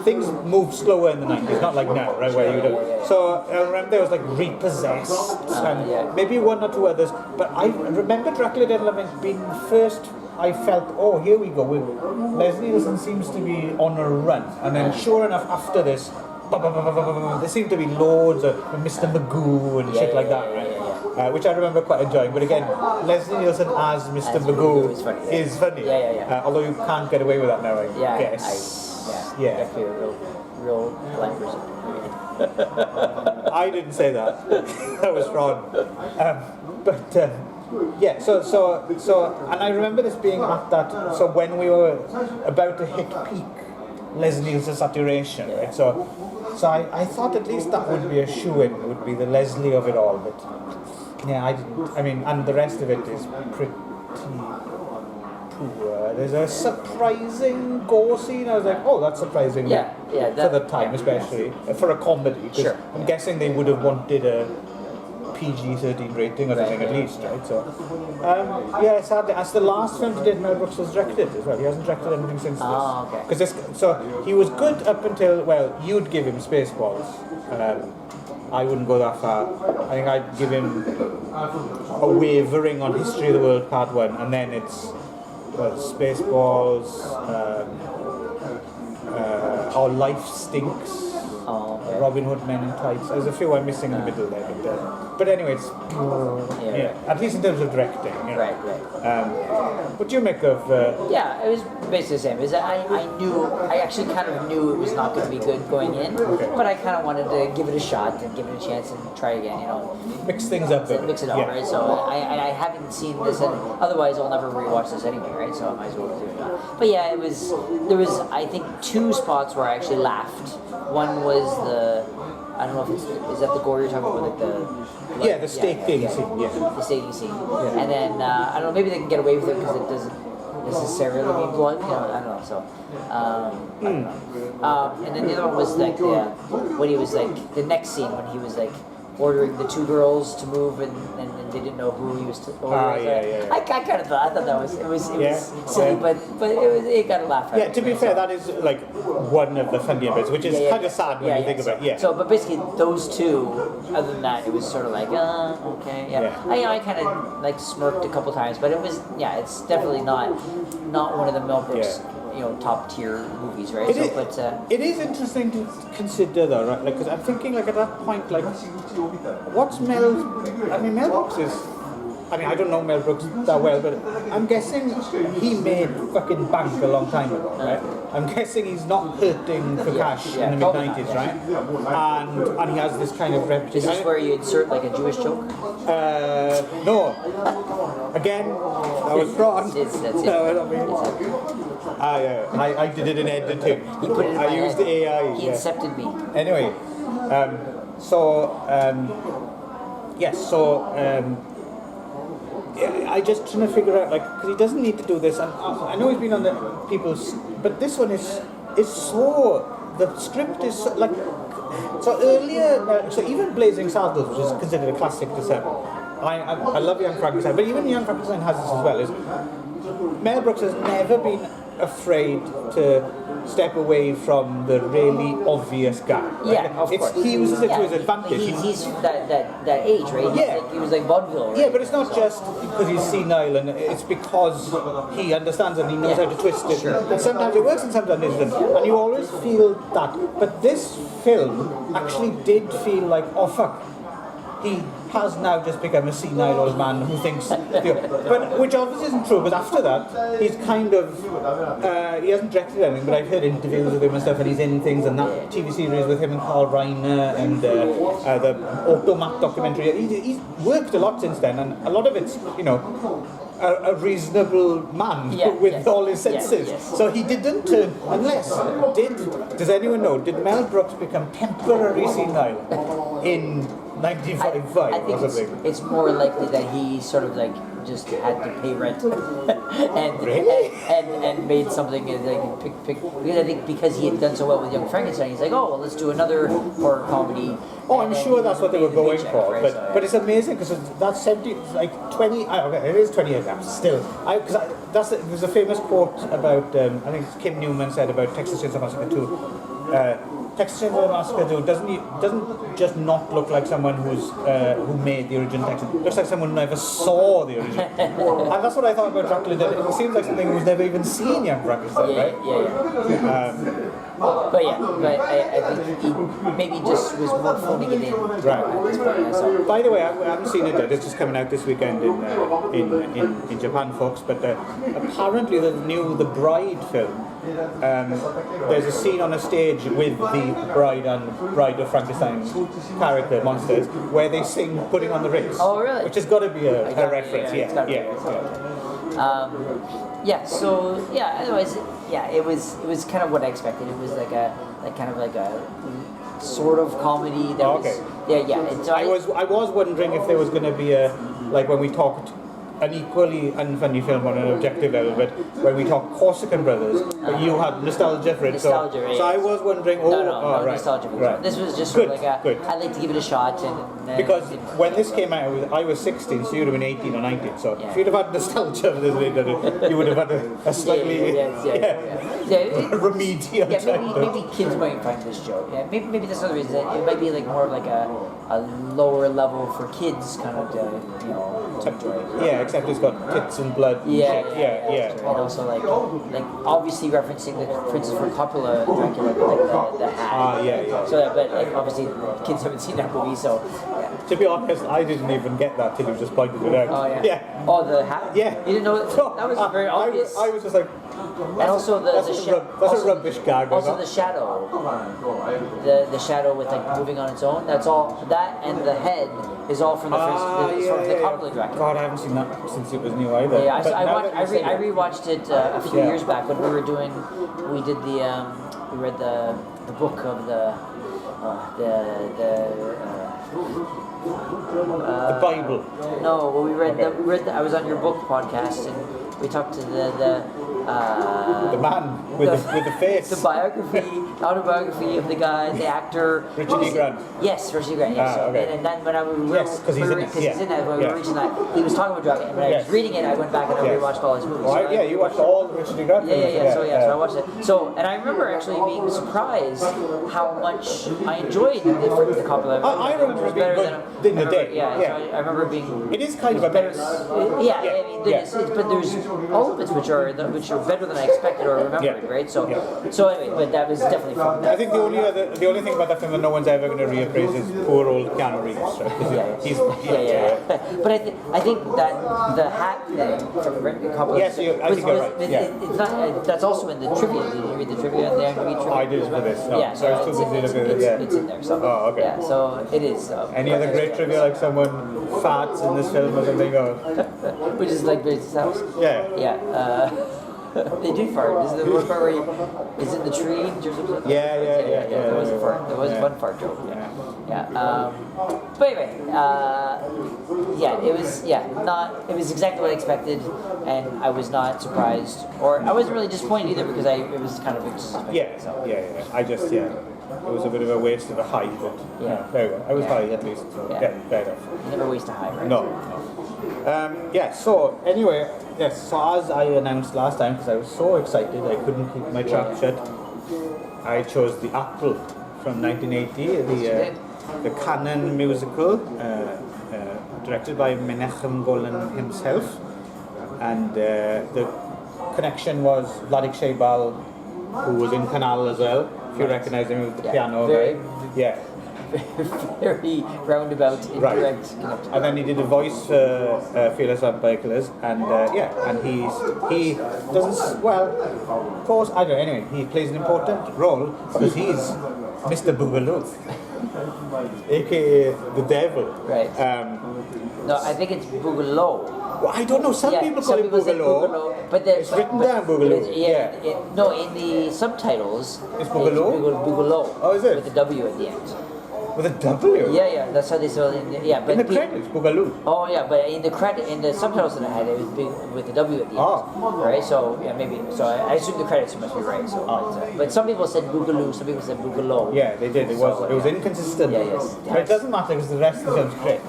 things move slower in the 90s, not like now, right? Where you do. So I remember there was like Repossessed and maybe one or two others, but I remember Dracula Dead and Loving being first. I felt, oh, here we go. Leslie Nielsen seems to be on a run, and then sure enough, after this, there seemed to be loads of Mr. Magoo and shit like that, right? Which I remember quite enjoying. But again, Leslie Nielsen as Mr. Magoo is funny. Although you can't get away with that now, I guess. Definitely a real blind person. I didn't say that. That was Ron. So, and I remember this being at that. So when we were about to hit peak Leslie Nielsen saturation, right? So I thought at least that would be a shoe-in. It would be the Leslie of it all, but I didn't. I mean, and the rest of it is pretty poor. There's a surprising gore scene. I was like, oh, that's surprising. For the time, especially for a comedy. Sure. I'm guessing they would have wanted a PG-13 rating or something at least, right? So, sadly, as the last film he did, Mel Brooks has directed as well. He hasn't directed anything since this. Okay. Because so he was good up until, well, you'd give him Spaceballs. I wouldn't go that far. I think I'd give him a wavering on History of the World Part 1, and then it's, Spaceballs, Our Life Stinks. Robin Hood Men in Tights. There's a few I'm missing in the middle there, but anyway, it's at least in terms of directing. Right. What do you make of? It was basically the same. I actually kind of knew it was not going to be good going in, but I kind of wanted to give it a shot and give it a chance and try again. Mix things up. Mix it up, right? So I haven't seen this, and otherwise I'll never rewatch this anyway, right? So I might as well do it now. But yeah, there was I think 2 spots where I actually laughed. One was I don't know if is that the gore you're talking about, like the staking scene. The staking scene. And then I don't know, maybe they can get away with it because it doesn't necessarily mean blood. I don't know. So, and then the other one was like when he was like the next scene when he was like ordering the 2 girls to move and they didn't know who he was ordering. I kind of thought that was silly, but it got a laugh out of it. To be fair, that is like one of the funnier bits, which is kind of sad when you think about it. So, but basically those 2, other than that, it was sort of like, okay, I kind of like smirked a couple times, but it was, it's definitely not one of the Mel Brooks. Top tier movies, right? It is interesting to consider, though, right? Because I'm thinking, at that point, what's Mel? I mean, Mel Brooks is I mean, I don't know Mel Brooks that well, but I'm guessing he made fucking bank a long time ago, right? I'm guessing he's not hurting for cash in the mid-90s, right? And he has this kind of reputation. Is this where you insert like a Jewish joke? No. Again, that was wrong. That's it. I did it in editing. He put it in I used the AI. He incepted me. Anyway, I just trying to figure out, like, because he doesn't need to do this, and I know he's been on the people's, but this one is so, the script is so, like, so earlier, so even Blazing Saddles, which is considered a classic to set, I love Young Frankenstein, but even Young Frankenstein has this as well, is Mel Brooks has never been afraid to step away from the really obvious guy. Right? Yeah, of course. He uses it to his advantage. He's that age, right? He was like vaudeville, right? Yeah, but it's not just because he's senile, and it's because he understands and he knows how to twist it. Sure. And sometimes it works and sometimes it doesn't. And you always feel that. But this film actually did feel like, oh fuck, he has now just become a senile old man who thinks, but which obviously isn't true. But after that, he's kind of he hasn't directed anything, but I've heard interviews with him and stuff, and he's in things, and that TV series with him and Carl Reiner and the Automat documentary. He's worked a lot since then, and a lot of it's a reasonable man with all his senses. So he didn't turn, does anyone know, did Mel Brooks become temporarily senile in 1945 I think or something? it's more likely that he sort of like just had to pay rent and made something like pick because I think because he had done so well with Young Frankenstein, he's like, oh well, let's do another horror comedy. Oh, I'm sure that's what they were going for, right? but it's amazing because that's 70, like 20. Okay, it is 20 years now. Still, there's a famous quote about I think it's Kim Newman said about Texas Chainsaw Massacre 2. Texas Chainsaw Massacre 2 doesn't just not look like someone who made the original Texas. It looks like someone who never saw the original. And that's what I thought about Dracula. It seems like something who's never even seen Young Frankenstein, right? Yeah. But I think he maybe just was more phoning it in. Right. At this point, so. By the way, I haven't seen it yet. It's just coming out this weekend in Japan, folks. But apparently the new The Bride film. There's a scene on a stage with the Bride of Frankenstein's character monsters where they sing "Putting on the Ritz." Oh, really? Which has got to be a reference. Otherwise, it was kind of what I expected. It was like a sort of comedy. I was wondering if there was going to be like when we talked an equally unfunny film on an objective level, but when we talk Corsican Brothers, you had nostalgia for it. So I was wondering, nostalgia for it. Right. This was just sort of like I'd like to give it a shot. Because when this came out, I was 16, so you'd have been 18 or 19. So if you'd have had nostalgia for this, you would have had a slightly remedial. Maybe kids might find this joke. Yeah, maybe that's another reason. It might be like more of like a lower level for kids kind of to enjoy. Yeah, except it's got tits and blood. Yeah. And also like obviously referencing the Christopher Coppola Dracula, like the hat. So but like obviously kids haven't seen that movie, so. Yeah. To be honest, I didn't even get that till you just pointed it out. Oh yeah. Oh, the hat. Yeah. You didn't know that was very obvious. I was just like. And also that's a rubbish gag. Also the shadow. The shadow with like moving on its own. That's all. That and the head is all from the Coppola Dracula. God, I haven't seen that since it was new either. Yeah, I rewatched it a few years back when we read the book of the Bible. No, well, we read I was on your book podcast and we talked to the man with the face. The autobiography of the guy, the actor. Richard E. Grant. Yes, Richard E. Grant. Yes. Okay. And then when I was because he's in it. When we were reaching that, he was talking about Dracula. And when I was reading it, I went back and I rewatched all his movies. Right, you watched all the Richard E. Grant movies. So I watched it. So, and I remember actually being surprised how much I enjoyed the Coppola. I remember it being good in the day. So I remember being. It is kind of a mess. But there's all of it which are or better than I expected or remembered, Yeah. right? So, Yeah. so anyway, but that was definitely from that. I think the only thing about that film that no one's ever going to reappraise is poor old Keanu Reeves, right? 'Cause But I think that the hat thing from a couple of Yes, I think you're right. Yeah. it's not, that's also in the trivia. Did you read the trivia in there? I did for this. No. Yeah, So I was too busy looking at it. Yeah. it's in there. So, Oh, okay. Yeah, so it is. Any other great trivia, like someone farts in this film or something? Or Which is like Grace's house. yeah. Yeah. They do fart. Is the one part where is it the tree? Yeah. There was a fart. There was one fart joke. Yeah. But anyway, it was exactly what I expected, and I was not surprised, or I wasn't really disappointed either because it was kind of expected. Yeah. So. I just it was a bit of a waste of a high, but there we go. I was high at least. So, fair enough. You never waste a high, right? No. So anyway, so as I announced last time, because I was so excited I couldn't keep my trap shut, I chose The Apple from 1980, the Canon musical, directed by Menachem Golan himself, and the connection was Vladek Sheybal, who was in Canal as well, if you recognize him with the piano guy. Yeah. Very roundabout, indirect connection. And then he did a voice for Fearless Unbreakers, and and he doesn't, well, of course, I don't know, anyway, he plays an important role because he's Mr. Boogaloo, aka the devil. Right. No, I think it's Boogaloo. Well, I don't know, some people call it say Boogaloo. But It's written down Boogaloo. No, in the subtitles, It's Boogaloo? Boogaloo. Oh, is it? With a W at the end. With a W? Yeah, that's how they spell it. But In the credits, Boogaloo. Oh yeah, but in the subtitles that I had, it was big with the W at the end. Oh. Right. So maybe. So I assume the credits must be right. So, but some people said Boogaloo, some people said Boogaloo. Yeah, they did. It was inconsistent. Yeah, yes. But it doesn't matter because the rest of the film's great.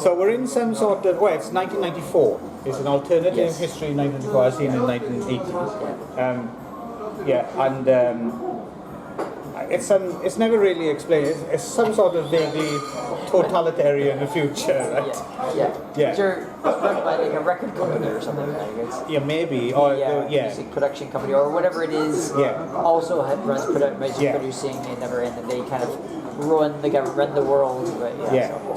So we're in some sort of, it's 1994. It's an alternative history 1994 as seen in 1980. It's never really explained. It's some sort of vaguely totalitarian future, right? Yeah. Sure, run by like a record company or something like that. Yeah, maybe. Or music production company or whatever it is. Yeah. Also runs producing and never end, and they kind of run the world. But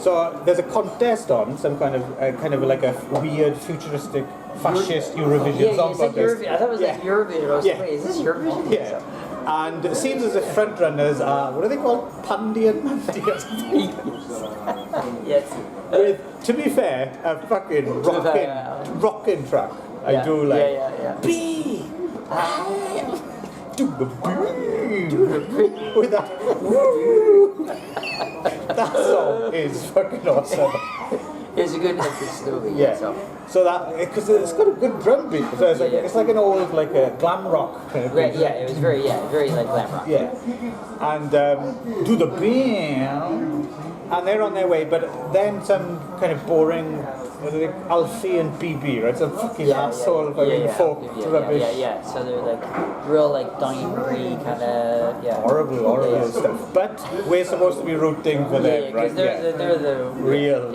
So there's a contest on some kind of like a weird futuristic fascist Eurovision song contest. I thought it was like Eurovision. I was like, wait, is this Eurovision? Yeah. And it seems as if front runners are, what are they called? Pandy and Mandy or something? Yes. With, to be fair, a fucking rockin' track. I do like. Yeah. B. Do the B. With that. That song is fucking awesome. It's a good entrance to the movie. Yeah. So that, because it's got a good drum beat. So it's like an old, like a glam rock kind of Right, thing. it was very like glam rock. Yeah. And do the bam. And they're on their way, but then some kind of boring, Alfie and BB, right? Some fucking asshole fucking folk rubbish. Yeah. So they're like real like Donnie Marie kind of Horrible stuff. But we're supposed to be rooting for them, right? They're the real.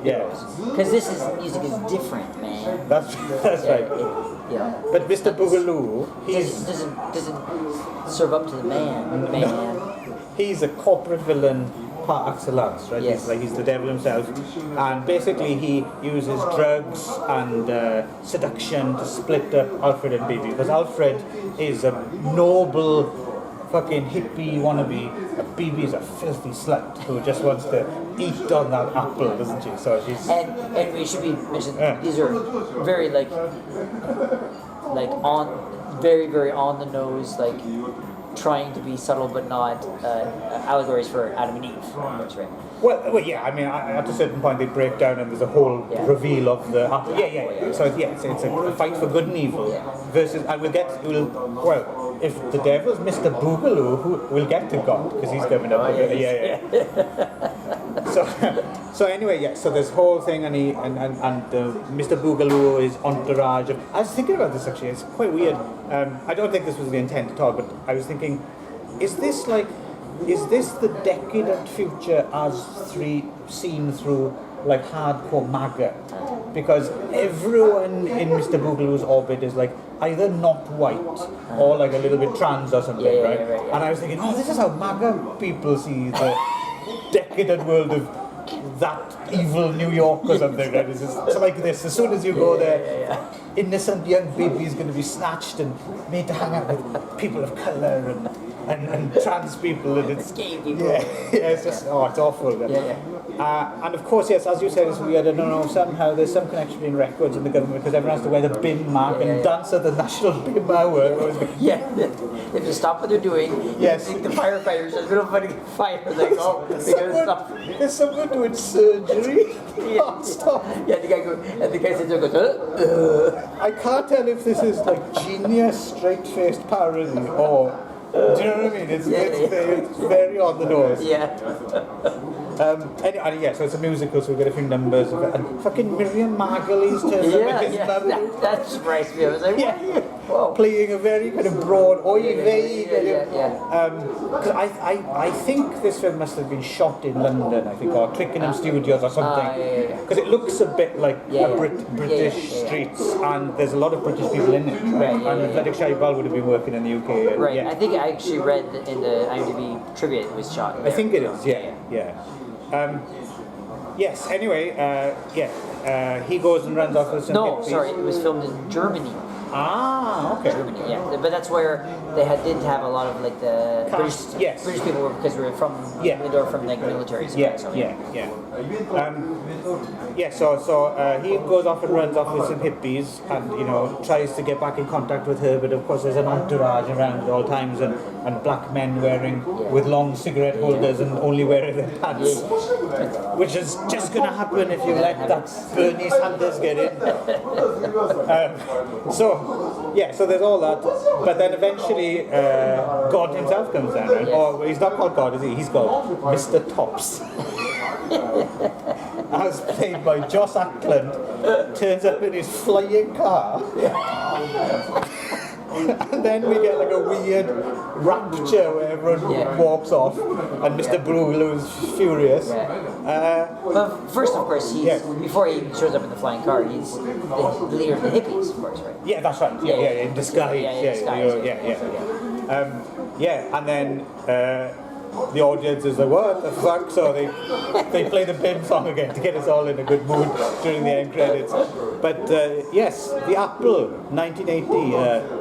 Because this music is different, man. That's right. But Mr. Boogaloo, he doesn't serve up to the man. He's a corporate villain par excellence, right? Yes. He's the devil himself, and basically he uses drugs and seduction to split up Alfred and Bibi, because Alfred is a noble fucking hippie wannabe, and Bibi's a filthy slut who just wants to eat on that apple, doesn't she? So she's and we should be mentioned, these are very like very on the nose, like trying to be subtle but not allegories for Adam and Eve. That's right. Well, yeah. I mean, at a certain point they break down and there's a whole reveal of the apple. Yeah. So it's a fight for good and evil versus, and if the devil's Mr. Boogaloo, who will get to God because he's coming up. So anyway, so this whole thing, and Mr. Boogaloo is entourage. I was thinking about this actually. It's quite weird. I don't think this was the intent at all, but I was thinking, is this the decadent future as seen through like hardcore MAGA? because everyone in Mr. Boogaloo's orbit is like either not white or like a little bit trans or something, Yeah, right? yeah. And I was thinking, oh, this is how MAGA people see the decadent world of that evil New York or something, right? It's like this. As soon as you go there, innocent young baby is going to be snatched and made to hang out with people of colour and trans people, and it's Gay people. yeah, it's just it's awful. And of course, yes, as you said, it's weird. I don't know, somehow there's some connection between records and the government because everyone has to wear the bin mark and dance at the national bin hour. Yeah, if you stop what they're doing, Yes. you think the firefighters are going to fight a fire. Like, oh, they gotta stop. There's someone doing surgery. Yeah. Stop. Yeah, the guy sits there and goes, I can't tell if this is like genius, straight-faced parody or. Do you know what I mean? It's very on the nose. yeah. Anyway, so it's a musical, so we've got a few numbers. And fucking Miriam Margolyes turns up at his mum. That surprised me. I was like, what are you? Whoa. Playing a very kind of broad, oy vey. Yeah. Because I think this film must have been shot in London, I think, or Twickenham Studios or something. Because it looks a bit like British streets, and there's a lot of British people in it. Right? And Vedic Shaibal would have been working in the UK. And, Right. I think I actually read in the IMDb trivia it was shot. I think it is, yeah. Yes, anyway, he goes and runs off with some No, hippies. sorry, it was filmed in Germany. Ah, okay. Germany, yeah. But that's where they did have a lot of like the Cast, British people were because we were from or from like military. Yeah. So he goes off and runs off with some hippies and, tries to get back in contact with her, but of course there's an entourage around at all times and black men with long cigarette holders and only wearing their pants, which is just going to happen if you let that Bernie Sanders get in. So there's all that, but then eventually God himself comes down, right? Or he's not called God, is he? He's called Mr. Tops. As played by Joss Ackland, turns up in his flying car. And then we get like a weird rapture where everyone walks off and Mr. Boogaloo is furious. Well, first, of course, before he shows up in the flying car, he's the leader of the hippies, of course, right? Yeah, that's right. Yeah, in disguise. And then the audience is like, what the fuck? So they play the bin song again to get us all in a good mood during the end credits. But yes, The Apple, 1980.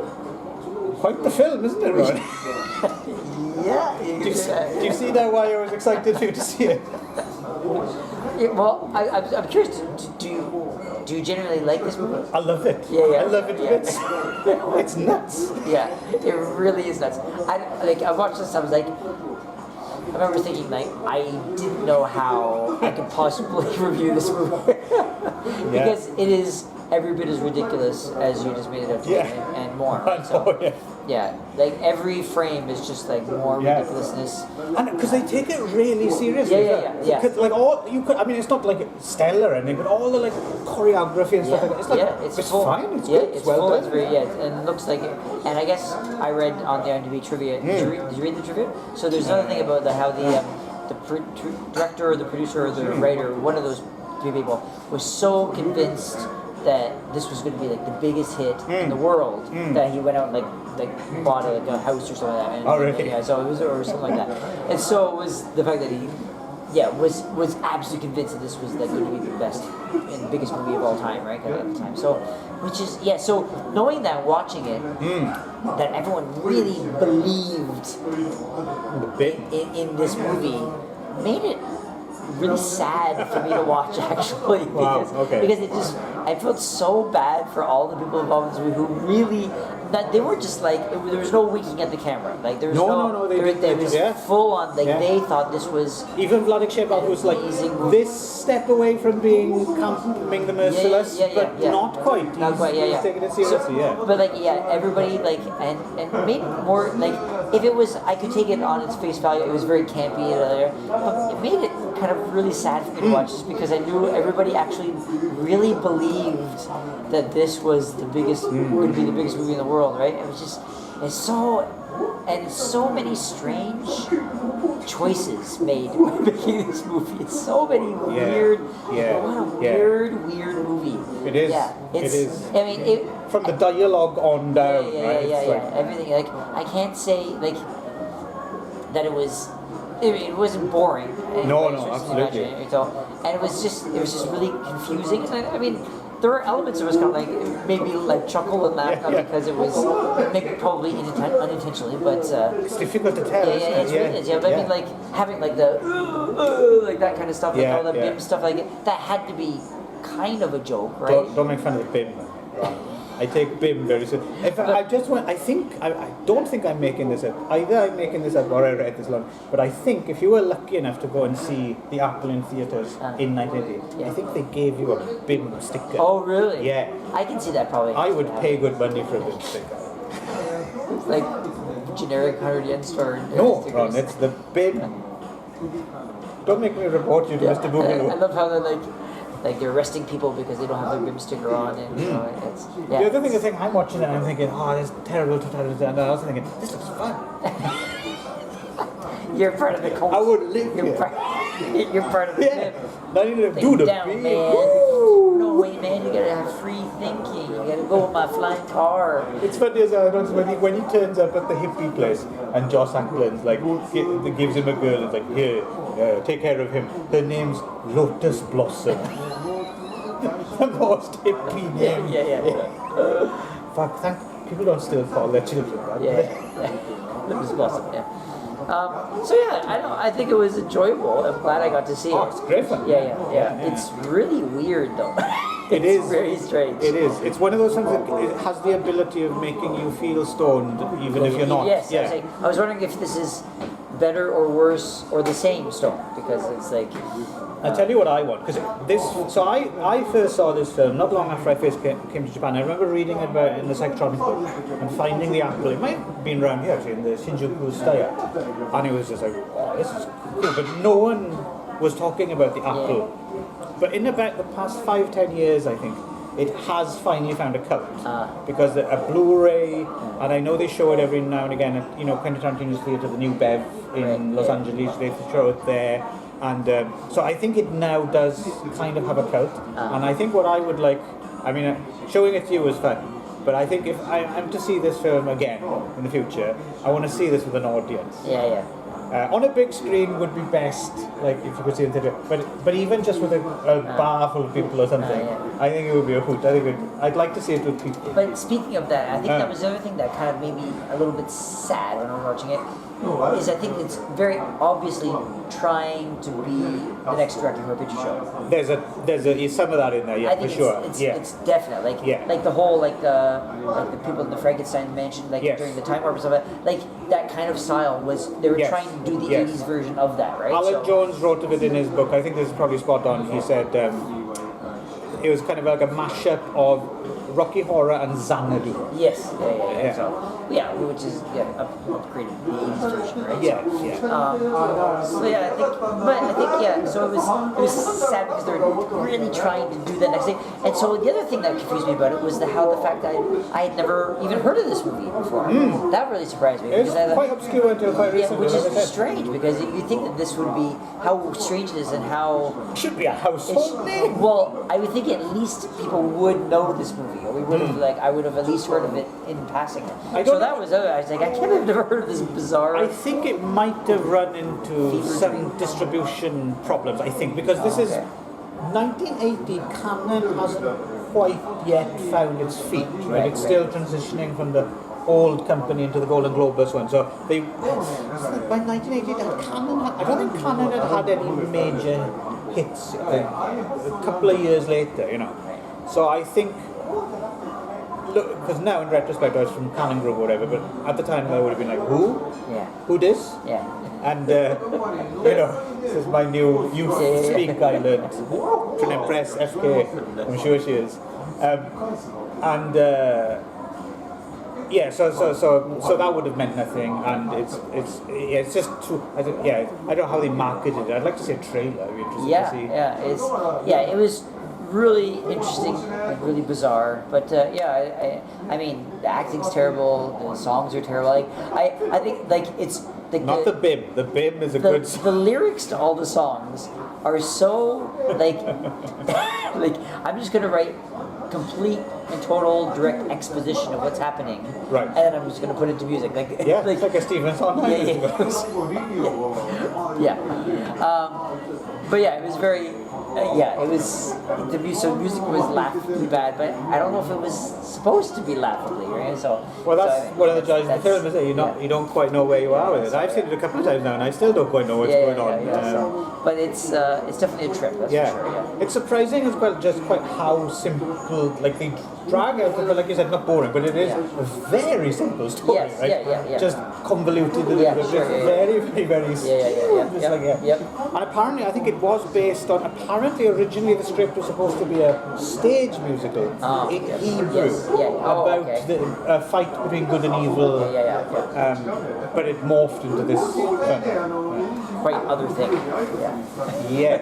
Quite the film, isn't it, Ron? Do you see now why I was excited for you to see it? Well, I'm curious. Do you generally like this movie? I love it. Yeah. I love it. Yeah. It's nuts. Yeah, it really is nuts. I watched this. I was like, I remember thinking like, I didn't know how I could possibly review this movie because it is every bit as ridiculous as you just made it out to be, and more. Right? So, like every frame is just like more ridiculousness. And because they take it really seriously. Yeah. Like it's not like stellar or anything, but all the like choreography and stuff like that. It's like it's fine. It's good. It's well full. done. It's very and it looks like it. And I guess I read on the IMDb trivia. Did you read the trivia? So there's another thing about how the director or the producer or the writer, one of those three people, was so convinced that this was going to be like the biggest hit in the world that he went out and like bought a house or something like that. And, really? So it was or something like that. And so it was the fact that he was absolutely convinced that this was like going to be the best and the biggest movie of all time, right? At the time. So which is so knowing that, watching it, that everyone really believed in this movie made it really sad for me to watch actually because it just I felt so bad for all the people involved in this movie who really that they were just like there was no winking at the camera, like there was no they was full on they thought this was even Vladimir Shevov was like this step away from being Camping the Merciless but not quite he's taking it seriously but everybody like and made more like if it was I could take it on its face value, it was very campy but it made it kind of really sad for me to watch just because I knew everybody actually really believed that this was the biggest going to be the biggest movie in the world, right? It was just There's so many strange choices made when making this movie. It's so many weird. What a weird movie. It is. Yeah, it is. I mean, from the dialogue on down, right? Yeah. Everything. Like, I can't say like that it was. I mean, it wasn't boring. No, absolutely. And it was just really confusing. I mean, there were elements that was kind of like it made me like chuckle and laugh because it was maybe probably unintentionally, but it's difficult to tell. It's really but I mean, like having like the like that kind of stuff, like all the BIM stuff, like that had to be kind of a joke, right? Don't make fun of the BIM. I take BIM very seriously. In fact, I don't think I'm making this up. Either I'm making this up or I read this long. But I think if you were lucky enough to go and see the Apple in theatres in 1980, I think they gave you a BIM sticker. Oh, really? Yeah. I can see that probably. I would pay good money for a BIM sticker. Like generic 100 yen store. No, Ron, it's the BIM. Don't make me report you to Mr. Boogaloo. I love how they're like they're arresting people because they don't have their BIM sticker on, and you know, it's The other thing is, I'm watching it and I'm thinking, oh, this is terrible, and I was thinking, this looks fun. You're part of the cult. I would live you're here. You're part of the BIM. Not even do the down, BIM. man. No way, man. You gotta have free thinking. You gotta go with my flying car. It's funny as well, when he turns up at the hippie place and Joss Ackland's like gives him a girl and like, here, take care of him. Her name's Lotus Blossom. The most hippie name. Yeah. Fuck, people don't still call their children that. Lotus Blossom, yeah. So yeah, I think it was enjoyable. I'm glad I got to see it. Oh, it's great fun. Yeah. It's really weird though. It is very strange. It is. It's one of those things that it has the ability of making you feel stoned, even if you're not. Yes. Yeah. I was wondering if this is better or worse or the same stone, because it's like. I'll tell you what I want, because this. So I first saw this film not long after I first came to Japan. I remember reading about it in the Psychotronic book and finding the apple. It might have been around here actually in the Shinjuku Staya, and it was just like, oh, this is cool. But no one was talking about the apple. But in about the past 5-10 years, I think it has finally found a cult because a Blu-ray, and I know they show it every now and again at Quentin Tarantino's theater, the New Bev in Los Angeles. They show it there. And so I think it now does kind of have a cult. And I think what I would like, I mean, showing it to you was fun, but I think if I'm to see this film again in the future, I want to see this with an audience. On a big screen would be best, like if you could see it in theatre. But even just with a bar full of people or something, I think it would be a hoot. I'd like to see it with people. But speaking of that, I think that was the other thing that kind of made me a little bit sad when I was watching it. Is I think it's very obviously trying to be the next Dracula picture show. There's some of that in there, I think for sure. It's definite. Like the whole like the people in the Frankenstein mansion during the time warp and stuff like that kind of style was they were trying to do the 80s version of that, right? Alan Jones wrote of it in his book. I think this is probably spot on. He said it was kind of like a mashup of Rocky Horror and Xanadu. Yes, which is upgraded the 80s version, right? So I think so it was sad because they were really trying to do that next thing. And so the other thing that confused me about it was the fact that I had never even heard of this movie before. That really surprised me. It's quite obscure until quite recently. Which is strange because you think that this would be how strange it is and how it should be a household name. Well, I would think at least people would know this movie, or we would have I would have at least heard of it in passing. I was like, I can't have never heard of this bizarre. I think it might have run into some distribution problems. I think because this is 1980. Canon hasn't quite yet found its feet. Right? It's still transitioning from the old company into the Golden Globus one. So they by 1980, I don't think Canon had any major hits. A couple of years later, So I think. Look, because now in retrospect I was from Cannon Group or whatever, but at the time I would have been like, who? Yeah. Who this? Yeah. And, this is my new youth speak I learned to impress FK, I'm sure she is. So that would have meant nothing, and it's just too, I don't know how they marketed it. I'd like to see a trailer. I'd be interested to see. It was really interesting, like really bizarre. But yeah, I mean, the acting's terrible. The songs are terrible. Like I think like it's like Not the bib. The bib is a good song. The lyrics to all the songs are so like like I'm just gonna write complete and total direct exposition of what's happening, Right. and then I'm just gonna put it to music, like Yeah, it's like a Stephen Sondheim. yeah. But yeah, it was very, yeah, it was, the music was laughably bad, but I don't know if it was supposed to be laughably, right? So, Well, that's so, one of the joys of the film, is that yeah. you don't quite know where you are with it. I've seen it a couple of times now, and I still don't quite know what's going on. So, but it's definitely a trip, that's Yeah, for sure. Yeah. it's surprising as well, just quite how simple, like they drag out, but like you said, not boring, but it is a very simple story, Yes, right? yeah. Just convoluted a little Yeah, bit. sure, It's yeah. very, very, very smooth. It's like, Yep. And apparently, I think it was based on. Apparently, originally the script was supposed to be a stage musical in yes. Hebrew Yes, yeah. Oh, about okay. the fight between good and evil. Yeah. But it morphed into this. Quite other thing. Yeah.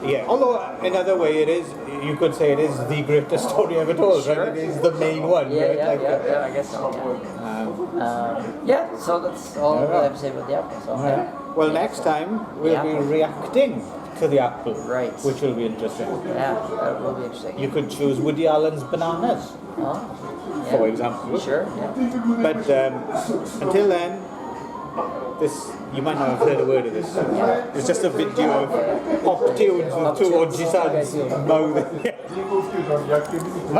Yeah. Although another way it is, you could say it is the greatest story ever told, Sure. right? It is the main one. right? Yeah, I guess so. Yeah, so that's all I have to say about the apple. So, yeah. Well, next time we'll be reacting to the apple, Right. which will be interesting. Yeah, that will be interesting. You could choose Woody Allen's Bananas, for example. Sure, yeah. But until then, this you might not have heard a word of this. It's just a video of pop tunes with two Oji-sans mouthing.